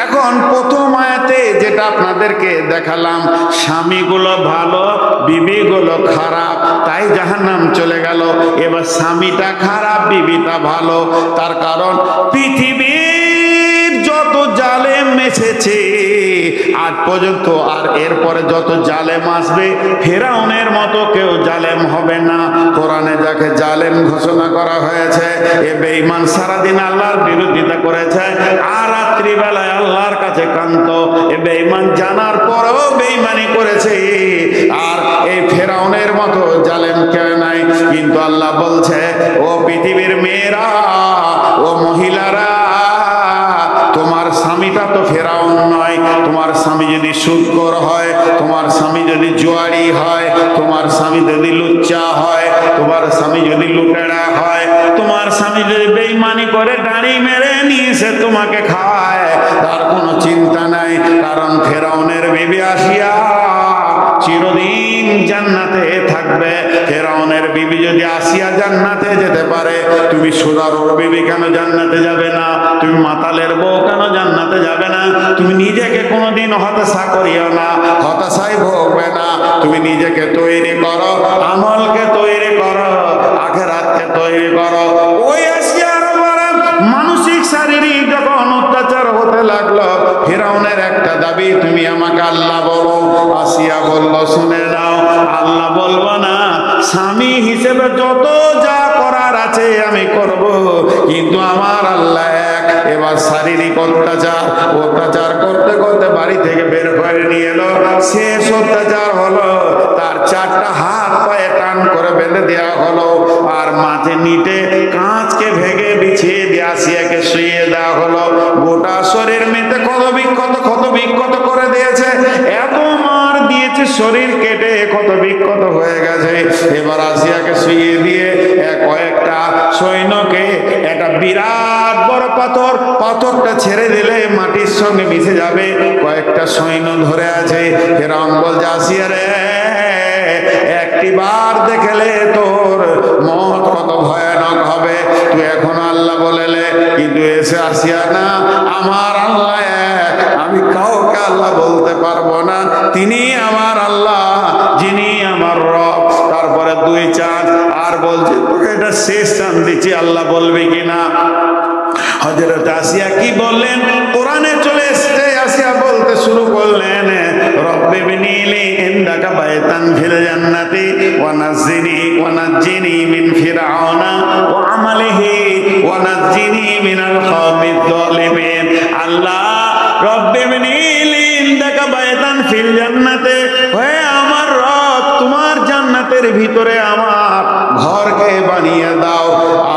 এখন প্রথম আয়াতে যেটা আপনাদেরকে দেখালাম, স্বামীগুলো ভালো, বিবিগুলো খারাপ, তাই জাহান্নাম চলে গেল। এবার স্বামীটা খারাপ, বিবিটা ভালো। তার কারণ পৃথিবীর যত জালেম এসেছে আজ পর্যন্ত, আর এরপরে যত জালেম আসবে, ফেরাউনের মতো কেউ জালেম হবে না। কোরআনে যাকে জালেম ঘোষণা করা হয়েছে, এ বেঈমান সারাদিন আল্লাহর বিরোধিতা করেছে, আর রাত্রিবেলায় আল্লাহর কাছে কান্ত। এ বেঈমান জানার পরেও বেঈমানি করেছে। আর এই ফেরাউনের মতো জালেম কেউ নাই। কিন্তু আল্লাহ বলছে, ও পৃথিবীর মেয়েরা, ও মহিলারা, তোমার স্বামীটা তো ফেরাউন নয়, তোমার স্বামী যদি সুদখোর হয়, তোমার স্বামী যদি জুয়ারি হয়, তোমার স্বামী যদি লুচ্চা হয়, তোমার স্বামী যদি লুটেরা হয়, তোমার স্বামী যদি বেঈমানি করে দাড়ি মেরে নিয়ে সে তোমাকে খায়, তার কোনো চিন্তা নাই। কারণ ফেরাউনের বিবি আসিয়া চিরদিন জান্নাতে থাকবে। ফেরাউনের বিবি যদি আসিয়া জান্নাতে যেতে পারে, তুমি সুদারোর বিবি কেন জান্নাতে যাবে না? তুমি মাতালের বউ কেন জান্নাতে যাবে না? তুমি নিজেকে কোনোদিন হতাশা করিও না, হতাশায় ভোগবে না। তুমি নিজেকে তৈরি করো, আমলকে তৈরি করো, আখিরাতকে তৈরি করো। ওই আসিয়ার মানসিক শারীরিক যখন অত্যাচার হতে লাগলো, ফেরাউনের একটা দাবি, তুমি আমাকে আল্লাহ বলো। আসিয়া বলল, শুনে নাও, আল্লাহ বলবো না, স্বামী হিসেবে যত যা করার আছে আমি করব, কিন্তু আমার আল্লাহ এক। এবার শারীরিক অত্যাচার করতে করতে বাড়ি থেকে বের করে নিয়ে এলো। শেষ অত্যাচার হলো, তার 4টা হাত পায়ে টান করে বেঁধে দেওয়া হলো, আর মাঝে নিটে কাঁচকে ভেঙে বিছিয়ে দিয়ে আসিয়াকে শুয়ে দেওয়া হলো। গোটা শরীর মেতে ক্ষত বিক্ষত করে দিয়েছে, এত মার দিয়েছে, শরীর কেটে ক্ষত বিক্ষত হয়ে গেছে। এবার আসিয়াকে শুয়ে দিয়ে কয়েকটা সৈন্যকে একটা বিরাট বড় পাথরটা ছেড়ে দিলে মাটির সঙ্গে মিশে যাবে, কয়েকটা সৈন্য ধরে আছে। ফেরাউন বলছে, আসিয়া রে, একটি বার দেখলে তোর মত কত ভয়ানক হবে, তুই এখন আল্লাহ বলেলে, কিন্তু এসে আসিয়া না, আমার আল্লাহ এক, আমি কাউকে আল্লাহ বলতে পারবো না, তিনি আমার আল্লাহ, যিনি আমার রব। তারপরে 2 চাঁদ আর বলছে, তোকে এটা শেষ চাঁদ দিচ্ছি, আল্লাহ বলবি কিনা? হযরত আসিয়া কি বললেন? কোরআনে চলে এসেছে, আসিয়া বলতে শুরু করলেন, রব্বি বিনিলি ইনদাকা বাইতান ফিল জান্নাতি ওয়া নাজ্জিনি মিন ফিরআউনা ওয়া আমালিহি ওয়া নাজ্জিনি মিনাল কওমিজ যালিমিন। আল্লাহ, রব্বি বিনিলি ইনদাকা বাইতান ফিল জান্নাতি, হে আমার রব, তোমার জান্নাতের ভিতরে আমার ঘরকে বানিয়ে দাও।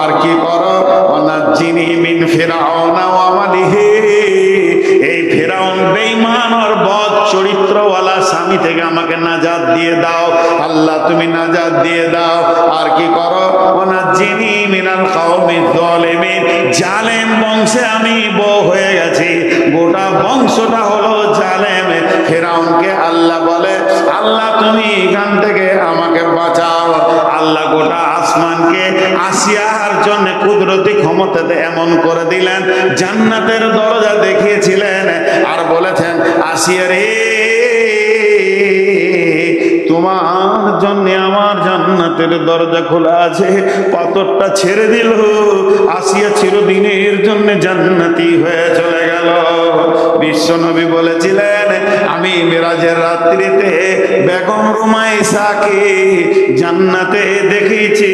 আর কি করো? ওয়া নাজ্জিনি মিন ফিরআউনা ওয়া আমালিহি, এই ফেরাউন বেঈমান আর বদ চরিত্রওয়ালা স্বামী থেকে আমাকে নাজাত দিয়ে দাও। আল্লাহ, তুমি নাজাত দিয়ে দাও। আর কি করো? ওয়ানাজ্জিনি মিনাল কওমিজ যালিমিন, জালেম বংশে আমি বউ হয়ে গেছি, গোটা বংশটা হলো জালেম। ফেরাউনকে আল্লাহ বলে, আল্লাহ তুমি এখান থেকে আমাকে বাঁচাও। আল্লাহ গোটা আসমানকে আসিয়ার জন্য কুদরতি ক্ষমতাতে এমন করে দিলেন, জান্নাতের দরজা দেখিয়েছিলেন আর বলেছেন, আসিয়া রে, তোমার জন্য আমার জান্নাতের দরজা খোলা আছে। পাথরটা ছেড়ে দিল, আসিয়া চিরদিনের জন্য জান্নাতি হয়ে চলে গেল। বিশ্বনবী বলেছিলেন, আমি মেরাজের রাত্রিতে বেগম রুমাইসাকে জান্নাতে দেখেছি,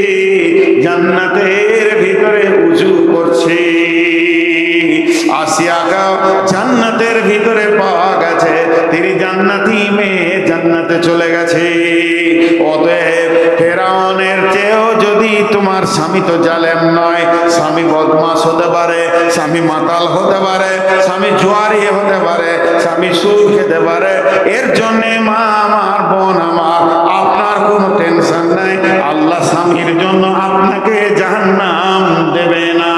জান্নাতের ভিতরে উজু করছে। আসিয়াকে জান্নাতের ভিতরে পাওয়া গেছে, তিনি জান্নাতি মেয়ে, জান্নাতে চলে গেছে। অতএব ফেরাউনের চেয়েও যদি তোমার স্বামী তো জালেম নয়, স্বামী বদমাশ হতে পারে, স্বামী মাতাল হতে পারে, স্বামী জুয়ারি হতে পারে, স্বামী সুদ খেতে পারে, এর জন্যে মা আমার, বোন আমার, আপনার কোনো টেনশন নাই। আল্লাহ স্বামীর জন্য আপনাকে জাহান্নাম দেবে না।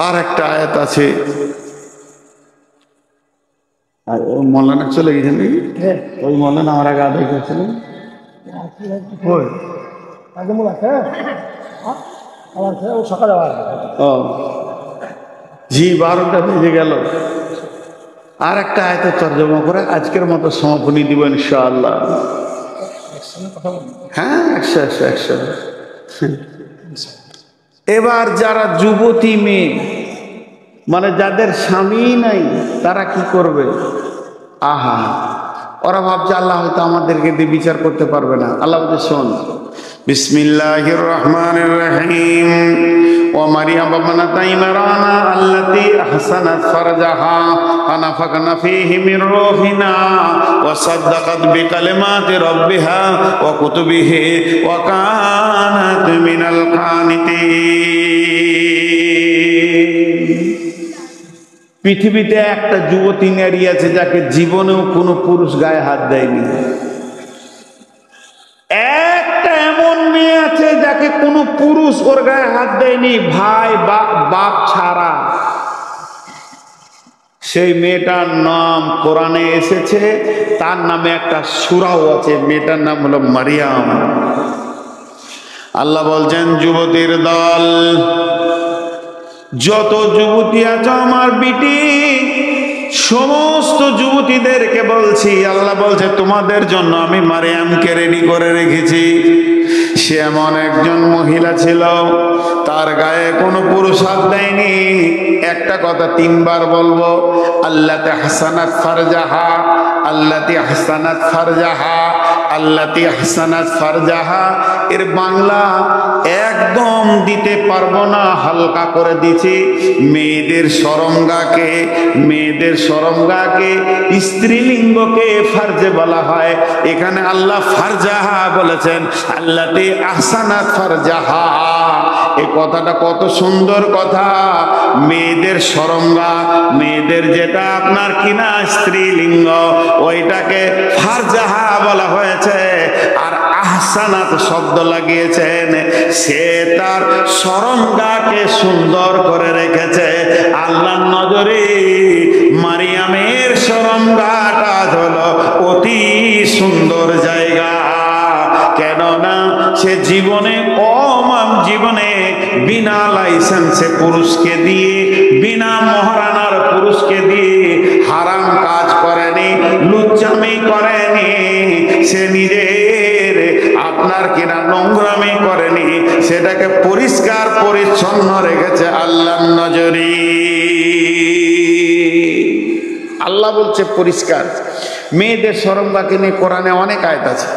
আর একটা আয়াত আছে, আর ওই মৌলানা চলে গেছেন নাকি? ওই মৌলানা আমার আগে আদায় করছিলেন। জি, 12টা বেজে গেল। আর একটা আয়াতে তর্জমা করে আজকের মতো সমাপনী দিব ইনশাআল্লাহ। হ্যাঁ, 100। এবার যারা যুবতী মেয়ে, মানে যাদের স্বামী নাই, তারা কি করবে? আহা, ওরা ভাবছে আল্লাহ হয়তো আমাদেরকে দিয়ে বিচার করতে পারবে না। আল্লাহ বলছে, শোন, বিসমিল্লাহির রহমানির রহিম, ওয়া মারিয়াম বানাত ইমরানা আল্লাতী আহসানাত ফারজাহা ফানাফাকনা ফীহি মির রূহিনা ওয়া সাদ্দাকাত বিকালিমাতি রাব্বিহা ওয়া কুতুবিহি ওয়া কানাত মিনাল কানিতিন। পৃথিবীতে একটা যুবতী নারী আছে যাকে জীবনেও কোনো পুরুষ গায়ে হাত দেয়নি। একটা এমন মেয়ে আছে যাকে কোনো পুরুষ ওর গায়ে হাত দেয়নি, ভাই বাপ ছাড়া। সেই মেয়েটার নাম কোরআনে এসেছে, তার নামে একটা সূরাও আছে, মেয়েটার নাম হলো মারিয়াম। আল্লাহ বলছেন, যুবতীর দল, যত যুবতী আছো আমার বিটি, সমস্ত যুবতীদেরকে বলছি, আল্লাহ বলছে তোমাদের জন্য আমি মারিয়ামকে রেডি করে রেখেছি। সে এমন একজন মহিলা ছিল, তার গায়ে কোনো পুরুষ হাত দেয়নি। একটা কথা তিনবার বলবো, আল্লাতি হাসানাত ফারজাহা, আল্লাতি হাসানাত ফারজাহা, আল্লাতি হাসানাত ফারজাহা। এর বাংলা একদম দিতে পারবো না, হালকা করে দিছি। মেয়েদের সরঙ্গাকে, মেয়েদের সরঙ্গাকে, স্ত্রীলিঙ্গকে ফারজে বলা হয়। এখানে আল্লাহ ফারজাহা বলেছেন, আল্লাতি আহসানাত ফারজাহা। এই কথাটা কত সুন্দর কথা। মেয়েদের সরঙ্গা, মেয়েদের যেটা আপনার কিনা স্ত্রীলিঙ্গ, ওইটাকে ফারজাহা বলা হয়েছে। আর আহসানাত শব্দ লাগিয়েছেন, সে তার সরঙ্গাকে সুন্দর করে রেখেছে। আল্লাহর নজরে মারিয়ামের সরঙ্গাটা হলো অতি সুন্দর জায়গা। কেননা সে জীবনে জীবনে বিনা লাইসেন্সে পুরুষকে দিয়ে, বিনা মহারানার পুরুষকে দিয়ে হারাম কাজ করেনি, লুচ্চামি করেনি। সে নিজের আপনার কিনা নোংরামি করেনি, সেটাকে পরিষ্কার পরিচ্ছন্ন রেখেছে আল্লাহর নজরে। আল্লাহ বলছে পরিষ্কার। মেয়েদের সরঙ্গাকে নিয়ে কোরআনে অনেক আয়াত আছে,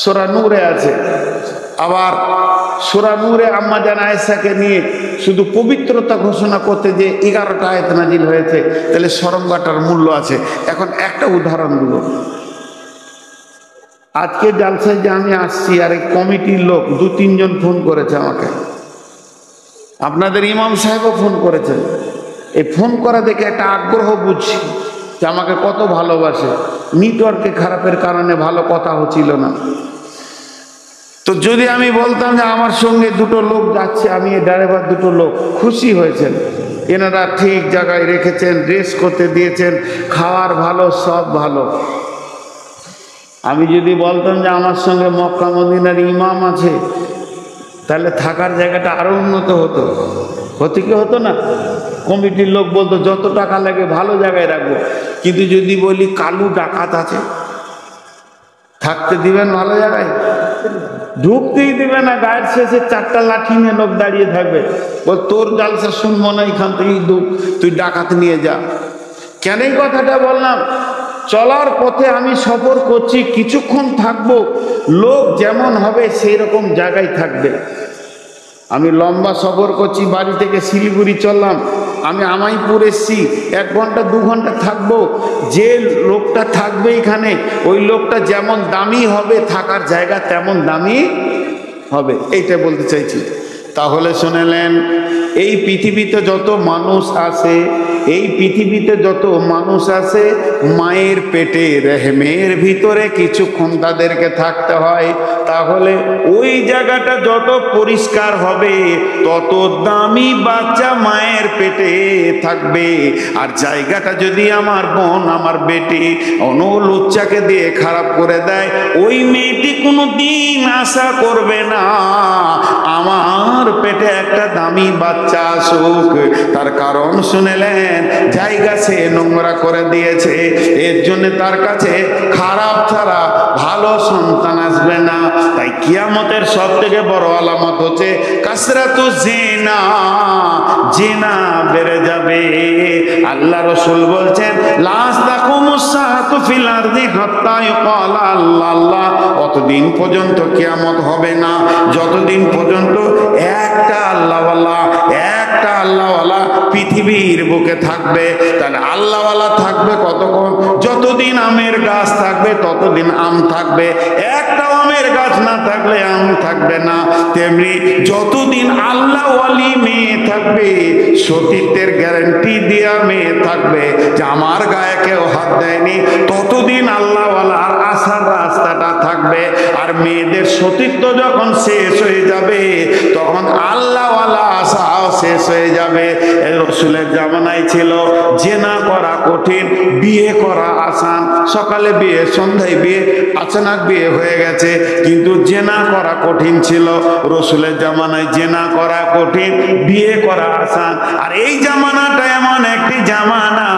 সূরা নূরে আছে। আবার সূরা নূরে আম্মা জান আয়েশাকে নিয়ে শুধু পবিত্রতা ঘোষণা করতে যে 11টা আয়াত নাজিল হয়েছে, তাহলে সরঙ্গাটার মূল্য আছে। এখন একটা উদাহরণ দেব। আজকে জালসায় যে আমি আসছি, আর এই কমিটির লোক 2-3 জন ফোন করেছে আমাকে, আপনাদের ইমাম সাহেবও ফোন করেছেন। এই ফোন করা দেখে একটা আগ্রহ বুঝছি যে আমাকে কত ভালোবাসে। নেটওয়ার্কে খারাপের কারণে ভালো কথা হচ্ছিল না। তো যদি আমি বলতাম যে আমার সঙ্গে 2টো লোক যাচ্ছে, আমি এই ড্রাইভার 2টো লোক, খুশি হয়েছেন, এনারা ঠিক জায়গায় রেখেছেন, রেস্ট করতে দিয়েছেন, খাওয়ার ভালো, সব ভালো। আমি যদি বলতাম যে আমার সঙ্গে মক্কা মদিনার ইমাম আছে, তাহলে থাকার জায়গাটা আরো উন্নত হতো। হতে কি হতো না? কমিটির লোক বলতো যত টাকা লাগে ভালো জায়গায় রাখবো। কিন্তু যদি বলি কালু ডাকাত আছে, থাকতে দিবেন ভালো জায়গায়? ঢুকতেই দিবে না। গায়ের শেষে 4টা লাঠি নিয়ে লোক দাঁড়িয়ে থাকবে, বল তোর জালসা শুনবো না, এখান থেকে তুই ডাকাত নিয়ে যা। কেন এই কথাটা বললাম? চলার পথে আমি সফর করছি, কিছুক্ষণ থাকবো, লোক যেমন হবে সেই রকম জায়গায় থাকবে। আমি লম্বা সফর করছি, বাড়ি থেকে শিলিগুড়ি চললাম, আমি আমাইপুর এসছি, 1 ঘন্টা 2 ঘন্টা থাকবো। যে লোকটা থাকবে এখানে, ওই লোকটা যেমন দামি হবে, থাকার জায়গা তেমন দামি হবে, এইটা বলতে চাইছি। তাহলে শুনেলেন, এই পৃথিবীতে যত মানুষ আছে, এই পৃথিবীতে যত মানুষ আছে, মায়ের পেটে রেহমের ভিতরে কিছুক্ষণ তাদেরকে থাকতে হয়। তাহলে ওই জায়গাটা যত পরিষ্কার হবে, তত দামি বাচ্চা মায়ের পেটে থাকবে। আর জায়গাটা যদি আমার বোন, আমার বেটি অনুলুচ্চাকে দিয়ে খারাপ করে দেয়, ওই মেয়েটি কোনো দিন আশা করবে না আমার পেটে একটা দামি বাচ্চা আসুক। তার কারণ শুনেলেন, জায়গা সে নোংরা করে দিয়েছে, এর জন্য তার কাছে খারাপ ছাড়া ভালো সন্তান আসবে না। তাই কিয়ামতের সব থেকে বড় আলামত হচ্ছে কাসরাতু জিনা, জিনা বেড়ে যাবে। আল্লাহ রাসূল বলছেন, লাস তাকুমুস সাআতু ফিল আরদি হাত্তা ইউকালা আল্লাহ। অতদিন পর্যন্ত কিয়ামত হবে না যতদিন পর্যন্ত একটা আল্লাহওয়ালা পৃথিবীর বুকে থাকবে। তাহলে আল্লাহওয়ালা থাকবে কতক্ষণ? যতদিন আমের গাছ থাকবে ততদিন আম থাকবে। একটা আমের গাছ না থাকলে আম থাকবে না, তেমনি যতদিন আল্লাহ ওয়ালি মেয়ে থাকবে, সতীত্বের গ্যারান্টি দেয়া মেয়ে থাকবে যে আমার গায়ে কেউ হাত দেয়নি, ততদিন আল্লাহ ওয়ালার আসার রাস্তাটা থাকবে। আর মেয়েদের সতীত্ব যখন শেষ হয়ে যাবে, তখন আল্লাহ ওয়ালা আশাও শেষ হয়ে যাবে। রসুলের জামানায় ছিল জেনা করা কঠিন, বিয়ে করা আসান। সকালে বিয়ে, সন্ধ্যায় বিয়ে, আচানক বিয়ে হয়ে গেছে, কিন্তু জেনা করা কঠিন ছিল। রসুলের জামানায় জেনা করা কঠিন, বিয়ে করা আসান। আর এই জামানাটা এমন একটি জামানা,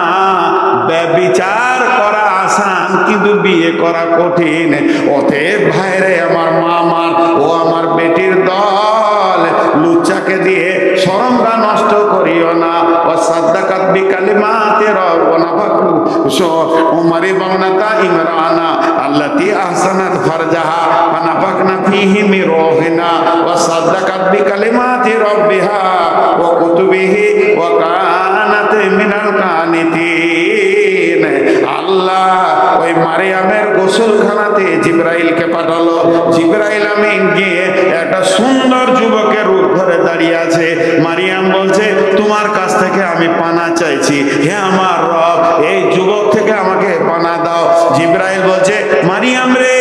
ব্যভিচার করা আসান কিন্তু বিয়ে করা কঠিন। অতএব ভাইরে আমার, মা আমার, ও আমার বেটির দল, লুচ্চাকে দিয়ে শরমটা নষ্ট করিও না। ও সাদ্দাকাত বিকালিমাতি রব্বিনা ফাকু উমারি বানাতা ইমরানা আল্লাতী আহসানাত ফারজাহা ফানাফাকনা ফীহি মির রূহিনা ওয়া সাদ্দাকাত বিকালিমাতি রাব্বিহা ওয়া কুতুবিহি ওয়া কানাত মিনাল কানিতিন। আল্লাহ ওই মারিয়ামের গোসলখানাতে জিবরাইলকে পাঠালো। জিবরাইল আমিন গিয়ে একটা সুন্দর যুবকের রূপ ধরে দাঁড়িয়ে আছে। মারিয়াম বলছে, তোমার কাছ থেকে আমি পানা চাইছি, হে আমার রব, এই যুবক থেকে আমাকে পানা দাও। জিবরাইল বলছে, মারিয়াম রে,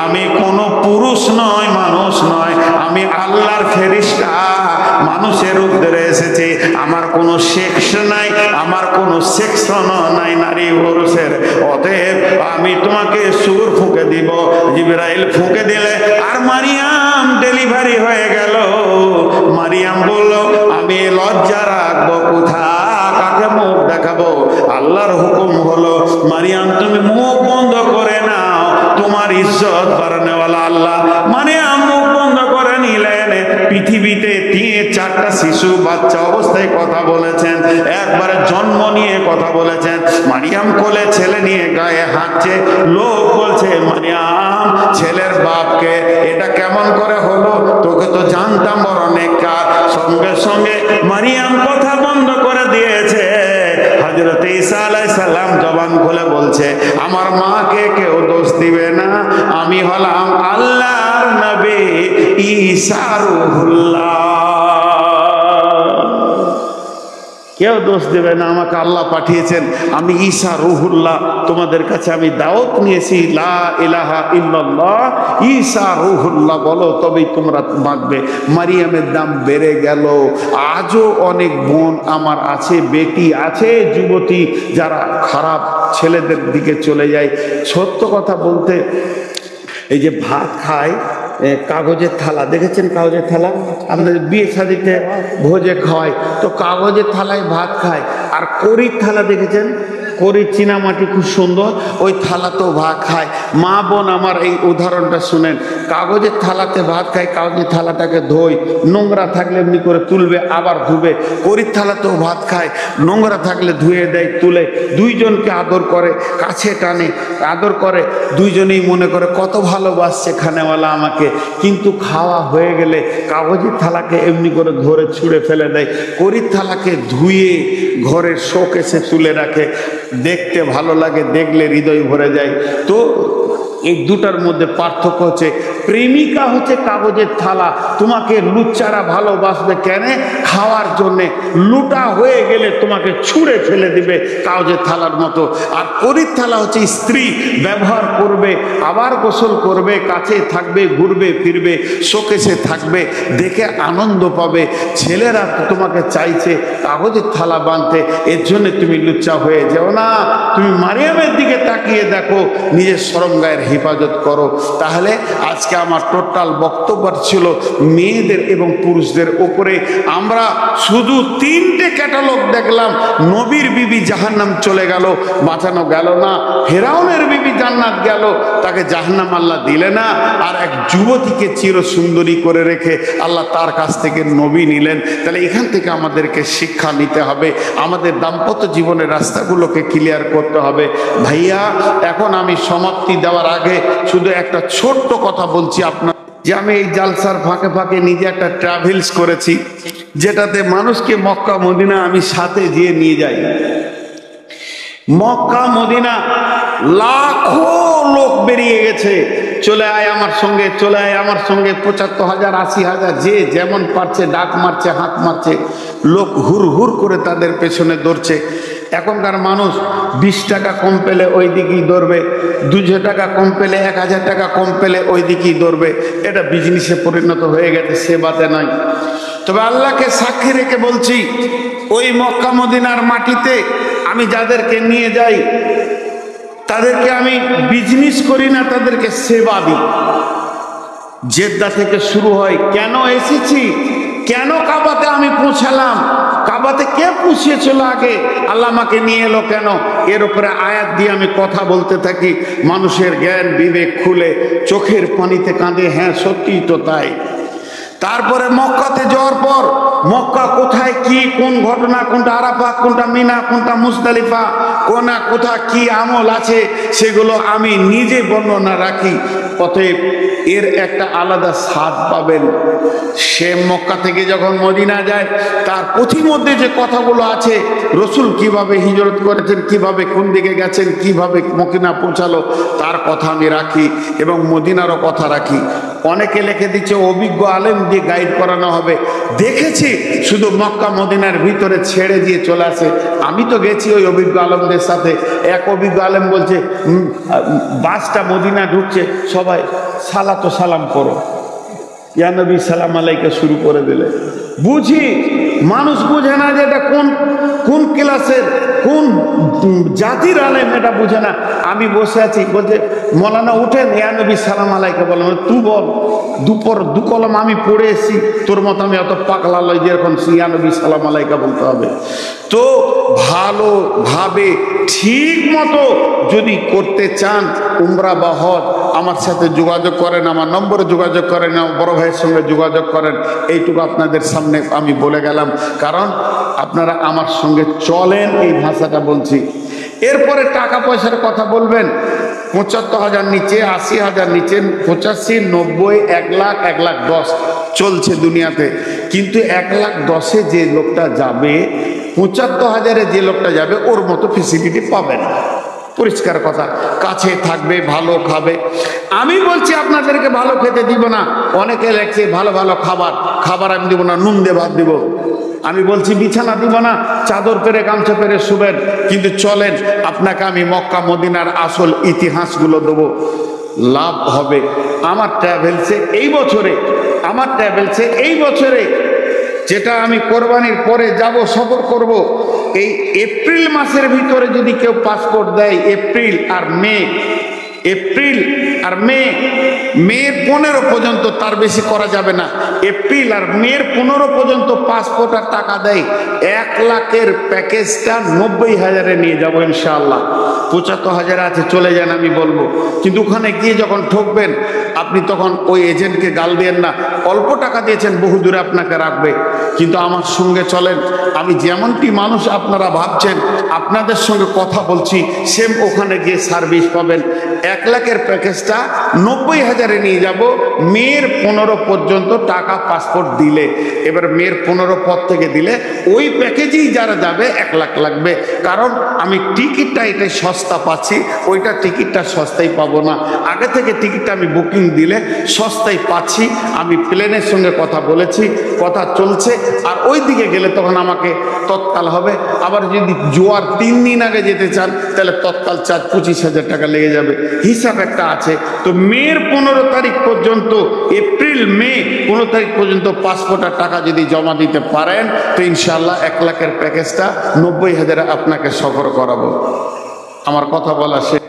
আমি কোনো পুরুষ নয়, মানুষ নয়, আমি আল্লাহর ফেরেশতা, মানুষের রূপ ধরে এসেছি। আমার কোনো সেক্স নাই, আমার কোনো সেকশন নাই নারী পুরুষের। অতএব আমি তোমাকে সুর ফুঁকে দিব। জিবরাইল ফুঁকে দিলে আর মারিয়াম ডেলিভারি হয়ে গেল। মারিয়াম বলল, আমি লজ্জা রাখবো কোথা, কাকে মুখ দেখাবো? আল্লাহর হুকুম হলো, মারিয়াম তুমি মুখ বন্ধ করে নাও, তোমার ইজ্জত বাড়ানেওয়ালা আল্লাহ। মারিয়াম মুখ বন্ধ করে নিলেন। পৃথিবীতে 3-4টা শিশু বাচ্চা অবস্থায় কথা বলেছেন, একবারে জন্ম নিয়ে কথা বলেছেন। মারিয়াম কোলে ছেলে নিয়ে গায়ে হাঁটছে, লোক বলছে, মারিয়াম ছেলের বাপকে, এটা কেমন করে হলো? তোকে তো জানতাম বড় নেককার। সঙ্গে সঙ্গে মারিয়াম কথা বন্ধ করে দিয়েছে। হযরত ঈসা আলাইহিস সালাম জবান খুলে বলছে, আমার মাকে কেউ দোষ দিবে না, আমি হলাম আল্লাহর নবী ঈসা রূহুল্লাহ। কেউ দোষ দেবে না, আমাকে আল্লাহ পাঠিয়েছেন, আমি ঈসা রূহুল্লাহ। তোমাদের কাছে আমি দাওয়াত নিয়েছি, লা ইলাহা ইল্লাল্লাহ ঈসা রূহুল্লাহ বলো, তবেই তোমরা বাঁচবে। মারিয়ামের দাম বেড়ে গেল। আজও অনেক বোন আমার আছে, বেটি আছে, যুবতী, যারা খারাপ ছেলেদের দিকে চলে যায়। সত্য কথা বলতে, এই যে ভাত খায় কাগজের থালা, দেখেছেন কাগজের থালা? আপনাদের বিয়ে শাদিতে ভোজে খাওয়ায়, তো কাগজের থালায় ভাত খায়। আর কড়ির থালা দেখেছেন? কড়ির চীনামাটি খুব সুন্দর, ওই থালাতেও ভাত খায়। মা বোন আমার, এই উদাহরণটা শুনেন। কাগজের থালাতে ভাত খায়, কাগজের থালাটাকে ধোয়, নোংরা থাকলে এমনি করে তুলবে, আবার ধুবে। কড়ির থালাতেও ভাত খায়, নোংরা থাকলে ধুয়ে দেয়, তুলে। দুইজনকে আদর করে, কাছে টানে, আদর করে, দুইজনেই মনে করে কত ভালোবাসছে খানেওয়ালা আমাকে। কিন্তু খাওয়া হয়ে গেলে কাগজের থালাকে এমনি করে ধরে ছুঁড়ে ফেলে দেয়, কড়ির থালাকে ধুয়ে ঘরের শোকেসে তুলে রাখে। দেখতে ভালো লাগে, দেখলে হৃদয় ভরে যায়। তো এই দুটার মধ্যে পার্থক্য হচ্ছে, প্রেমিকা হচ্ছে কাগজের থালা, তোমাকে লুচ্চারা ভালোবাসবে কেন? খাওয়ার জন্যে। লুটা হয়ে গেলে তোমাকে ছুঁড়ে ফেলে দিবে কাগজের থালার মতো। আর কড়ির থালা হচ্ছে স্ত্রী, ব্যবহার করবে, আবার গোসল করবে, কাছে থাকবে, ঘুরবে ফিরবে, শোকেসে থাকবে, দেখে আনন্দ পাবে। ছেলেরা তোমাকে চাইছে কাগজের থালা বাঁধতে, এর জন্য তুমি লুচ্চা হয়ে যাও না। তুমি মারিয়ামের দিকে তাকিয়ে দেখো, নিজের শরম গায়ের হেফাজত করো। তাহলে আজকে আমার টোটাল বক্তব্য ছিল মেয়েদের এবং পুরুষদের উপরে। আমরা শুধু 3টে ক্যাটালগ দেখলাম। নবীর বিবি জাহান্নাম চলে গেল, বাঁচানো গেল না। ফেরাউনের বিবি জান্নাত গেল, তাকে জাহান্নাম আল্লাহ দিলে না। আর এক যুবতীকে চির সুন্দরী করে রেখে আল্লাহ তার কাছ থেকে নবী নিলেন। তাহলে এখান থেকে আমাদেরকে শিক্ষা নিতে হবে, আমাদের দাম্পত্য জীবনের রাস্তাগুলোকে ক্লিয়ার করতে হবে। ভাইয়া, এখন আমি সমাপ্তি দেওয়ার আগে শুধু একটা ছোট্ট কথা বলছি আপনার, যে আমি এই জালসার ফাঁকে ফাঁকে নিজে একটা ট্রাভেলস করেছি, যেটাতে মানুষকে মক্কা মদিনা আমি সাথে যেয়ে নিয়ে যাই। মক্কা মদিনা লাখো লোক বেরিয়ে গেছে, চলে আয় আমার সঙ্গে, চলে আয় আমার সঙ্গে। ৭৫,০০০, ৮০,০০০ যে যেমন পারছে ডাক মারছে, হাত মারছে, লোক হুর হুর করে তাদের পেছনে দৌড়ছে। এখনকার মানুষ 20 টাকা কম পেলে ওই দিকেই দৌড়বে, 200 টাকা কম পেলে, 1000 টাকা কম পেলে ওই দিকেই দৌড়বে। এটা বিজনেসে পরিণত হয়ে গেছে, সেবাতে নয়। তবে আল্লাহকে সাক্ষী রেখে বলছি, ওই মক্কা মদিনার মাটিতে আমি যাদেরকে নিয়ে যাই তাদেরকে আমি বিজনেস করি না, তাদেরকে সেবা দিই। জেদ্দা থেকে শুরু হয়, কেন এসেছি, কেন কাবাতে আমি পৌঁছালাম, কাবাতে কে পৌঁছেছিল আগে, আল্লাহ আমাকে নিয়ে এলো কেন, এর উপরে আয়াত দিয়ে আমি কথা বলতে থাকি। মানুষের জ্ঞান বিবেক খুলে চোখের পানিতে কাঁদে, হ্যাঁ সত্যিই তো তাই। তারপরে মক্কাতে যাওয়ার পর মক্কা কোথায় কি, কোন ঘটনা, কোনটা আরাফাত, কোনটা মিনা, কোনটা মুজদালিফা, কোথা কি আমল আছে, সেগুলো আমি নিজে বর্ণনা রাখি। অতএব এর একটা আলাদা স্বাদ পাবেন। সে মক্কা থেকে যখন মদিনা যায়, তার পথিমধ্যে যে কথাগুলো আছে, রসুল কিভাবে হিজরত করেছেন, কিভাবে কোন দিকে গেছেন, কিভাবে মদিনা পৌঁছালো, তার কথা আমি রাখি এবং মদিনারও কথা রাখি। অনেকে লিখে দিচ্ছে অভিজ্ঞ আলেম দিয়ে গাইড করানো হবে। দেখেছি শুধু মক্কা মদিনার ভিতরে ছেড়ে দিয়ে চলে আসে। আমি তো গেছি ওই অভিজ্ঞ আলেমদের সাথে। এক অভিজ্ঞ আলেম বলছে, বাসটা মদিনা ঢুকছে, সবাই সালাতো সালাম করো, ইয়া নবী সালাম আলাইকে শুরু করে দিলে। বুঝি মানুষ বুঝে না যে এটা কোন ক্লাসের, কোন জাতির আলেম, এটা বুঝে না। আমি বসে আছি, বলছে মৌলানা উঠেন, ইয়া নবী সালাম আলাইকে বলেন। তুই বল, দু কলম আমি পড়ে এসেছি, তোর মতো আমি অত পাগলা লই যে এখন ইয়া নবী সালাম আলাইকা বলতে হবে। তো ভালোভাবে ঠিক মতো যদি করতে চান উমরা বা হজ, আমার সাথে যোগাযোগ করেন, আমার নম্বরে যোগাযোগ করেন, আমার বড় ভাইয়ের সঙ্গে যোগাযোগ করেন। এইটুকু আপনাদের সামনে আমি বলে গেলাম, কারণ আপনারা আমার সঙ্গে চলেন, এই ভাষাটা বলছি। এরপরে টাকা পয়সার কথা বলবেন, ৭৫,০০০ নিচে, ৮০,০০০ নিচে, 85, 90, 1 লাখ, 1,10,000 চলছে দুনিয়াতে। কিন্তু 1,10,000-এ যে লোকটা যাবে, ৭৫,০০০-এ যে লোকটা যাবে, ওর মতো ফেসিলিটি পাবে না। পরিষ্কার কথা, কাছে থাকবে, ভালো খাবে। আমি বলছি আপনাদেরকে ভালো খেতে দিব না। অনেকে লেখছে ভালো ভালো খাবার আমি দিব না, নুন দিয়ে ভাত দিব। আমি বলছি বিছানা দিব না, চাদর পেরে গামছা পেরে শুবেন। কিন্তু চলেন, আপনাকে আমি মক্কা মদিনার আসল ইতিহাসগুলো দেবো, লাভ হবে। আমার ট্রাভেলসে এই বছরে যেটা আমি কোরবানির পরে যাব, সফর করব, এই এপ্রিল মাসের ভিতরে যদি কেউ পাসপোর্ট দেয়, এপ্রিল আর মের 15 পর্যন্ত, তার বেশি করা যাবে না। এপ্রিল আর মের 15 পর্যন্ত পাসপোর্ট আর টাকা দেয়, 1 লাখের প্যাকেজটা 90,000-এ নিয়ে যাবো ইনশাআল্লাহ। ৭৫,০০০ আছে, চলে যান আমি বলবো। কিন্তু ওখানে গিয়ে যখন ঠকবেন, আপনি তখন ওই এজেন্টকে গাল দিয়েন না। অল্প টাকা দিয়েছেন, বহু দূরে আপনাকে রাখবে। কিন্তু আমার সঙ্গে চলেন, আমি যেমনটি মানুষ আপনারা ভাবছেন, আপনাদের সঙ্গে কথা বলছি, সেম ওখানে গিয়ে সার্ভিস পাবেন। 1 লাখের প্যাকেজটা 90,000-এ নিয়ে যাব, মের 15 পর্যন্ত টাকা পাসপোর্ট দিলে। এবার মের 15 পর থেকে দিলে ওই প্যাকেজেই যারা যাবে 1 লাখ লাগবে। কারণ আমি টিকিটটা এটাই সস্তা পাচ্ছি, ওইটা টিকিটটা সস্তায় পাবো না। আগে থেকে টিকিটটা আমি বুকিং দিলে সস্তায় পাচ্ছি। আমি প্লেনের সঙ্গে কথা বলেছি, কথা চলছে। আর ওই দিকে গেলে তখন আমাকে তৎকাল হবে। আবার যদি জোয়ার 3 দিন আগে যেতে চান, তাহলে তৎকাল চার্জ 25,000 টাকা লেগে যাবে, হিসাব একটা আছে। তো মের 15 তারিখ পর্যন্ত, এপ্রিল মে 15 তারিখ পর্যন্ত পাসপোর্টের টাকা যদি জমা দিতে পারেন, তো ইনশাআল্লাহ 1 লাখের প্যাকেজটা 90,000-এ আপনাকে সফর করাবো। আমার কথা বলা শেষ।